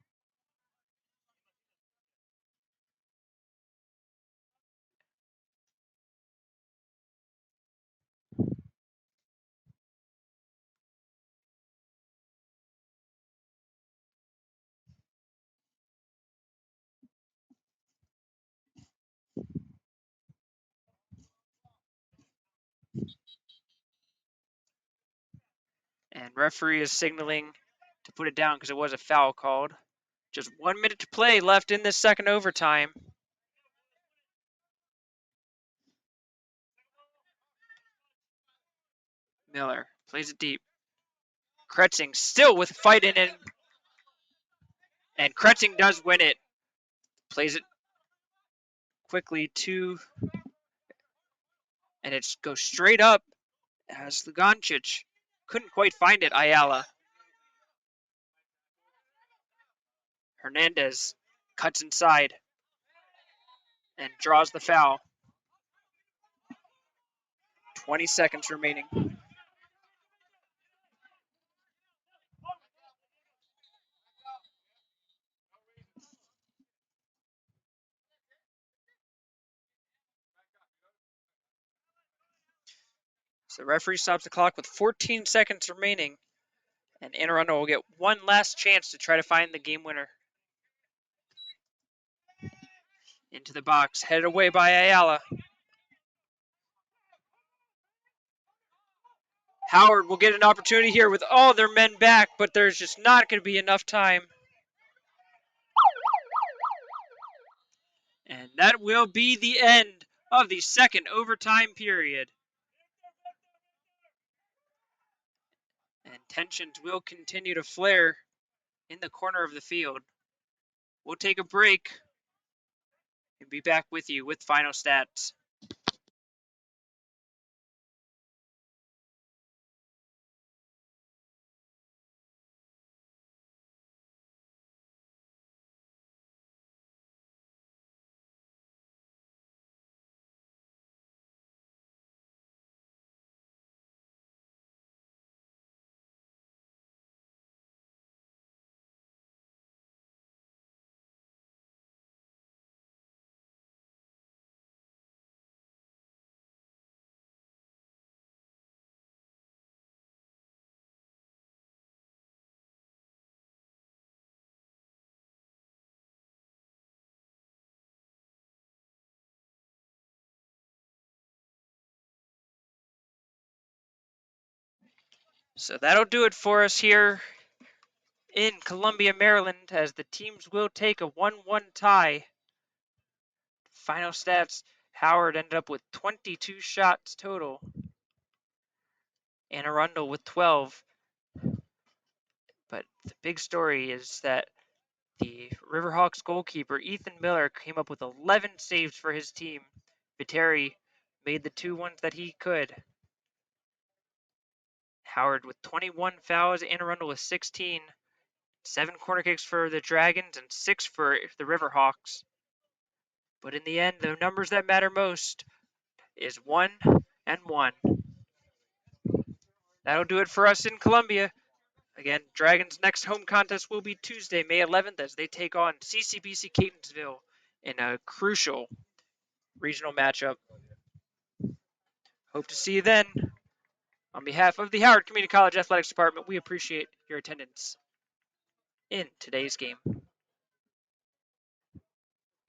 And referee is signaling to put it down because it was a foul called. Just 1 minute to play left in this second overtime. Miller plays it deep. Kretzing still with fight in it. And Kretzing does win it. Plays it quickly to, and it goes straight up as Lugancic couldn't quite find it. Ayala. Hernandez cuts inside and draws the foul. 20 seconds remaining. So the referee stops the clock with 14 seconds remaining, and Anne Arundel will get one last chance to try to find the game winner. Into the box, headed away by Ayala. Howard will get an opportunity here with all their men back, but there's just not going to be enough time. And that will be the end of the second overtime period. And tensions will continue to flare in the corner of the field. We'll take a break and be back with you with final stats. So that'll do it for us here in Columbia, Maryland, as the teams will take a 1-1 tie. Final stats, Howard ended up with 22 shots total. Anne Arundel with 12. But the big story is that the Riverhawks goalkeeper, Ethan Miller, came up with 11 saves for his team. Viteri made the 2 ones that he could. Howard with 21 fouls, Anne Arundel with 16. 7 corner kicks for the Dragons and 6 for the Riverhawks. But in the end, the numbers that matter most is 1 and 1. That'll do it for us in Columbia. Again, Dragons' next home contest will be Tuesday, May 11th, as they take on CCBC Catonsville in a crucial regional matchup. Hope to see you then. On behalf of the Howard Community College Athletics Department, we appreciate your attendance in today's game.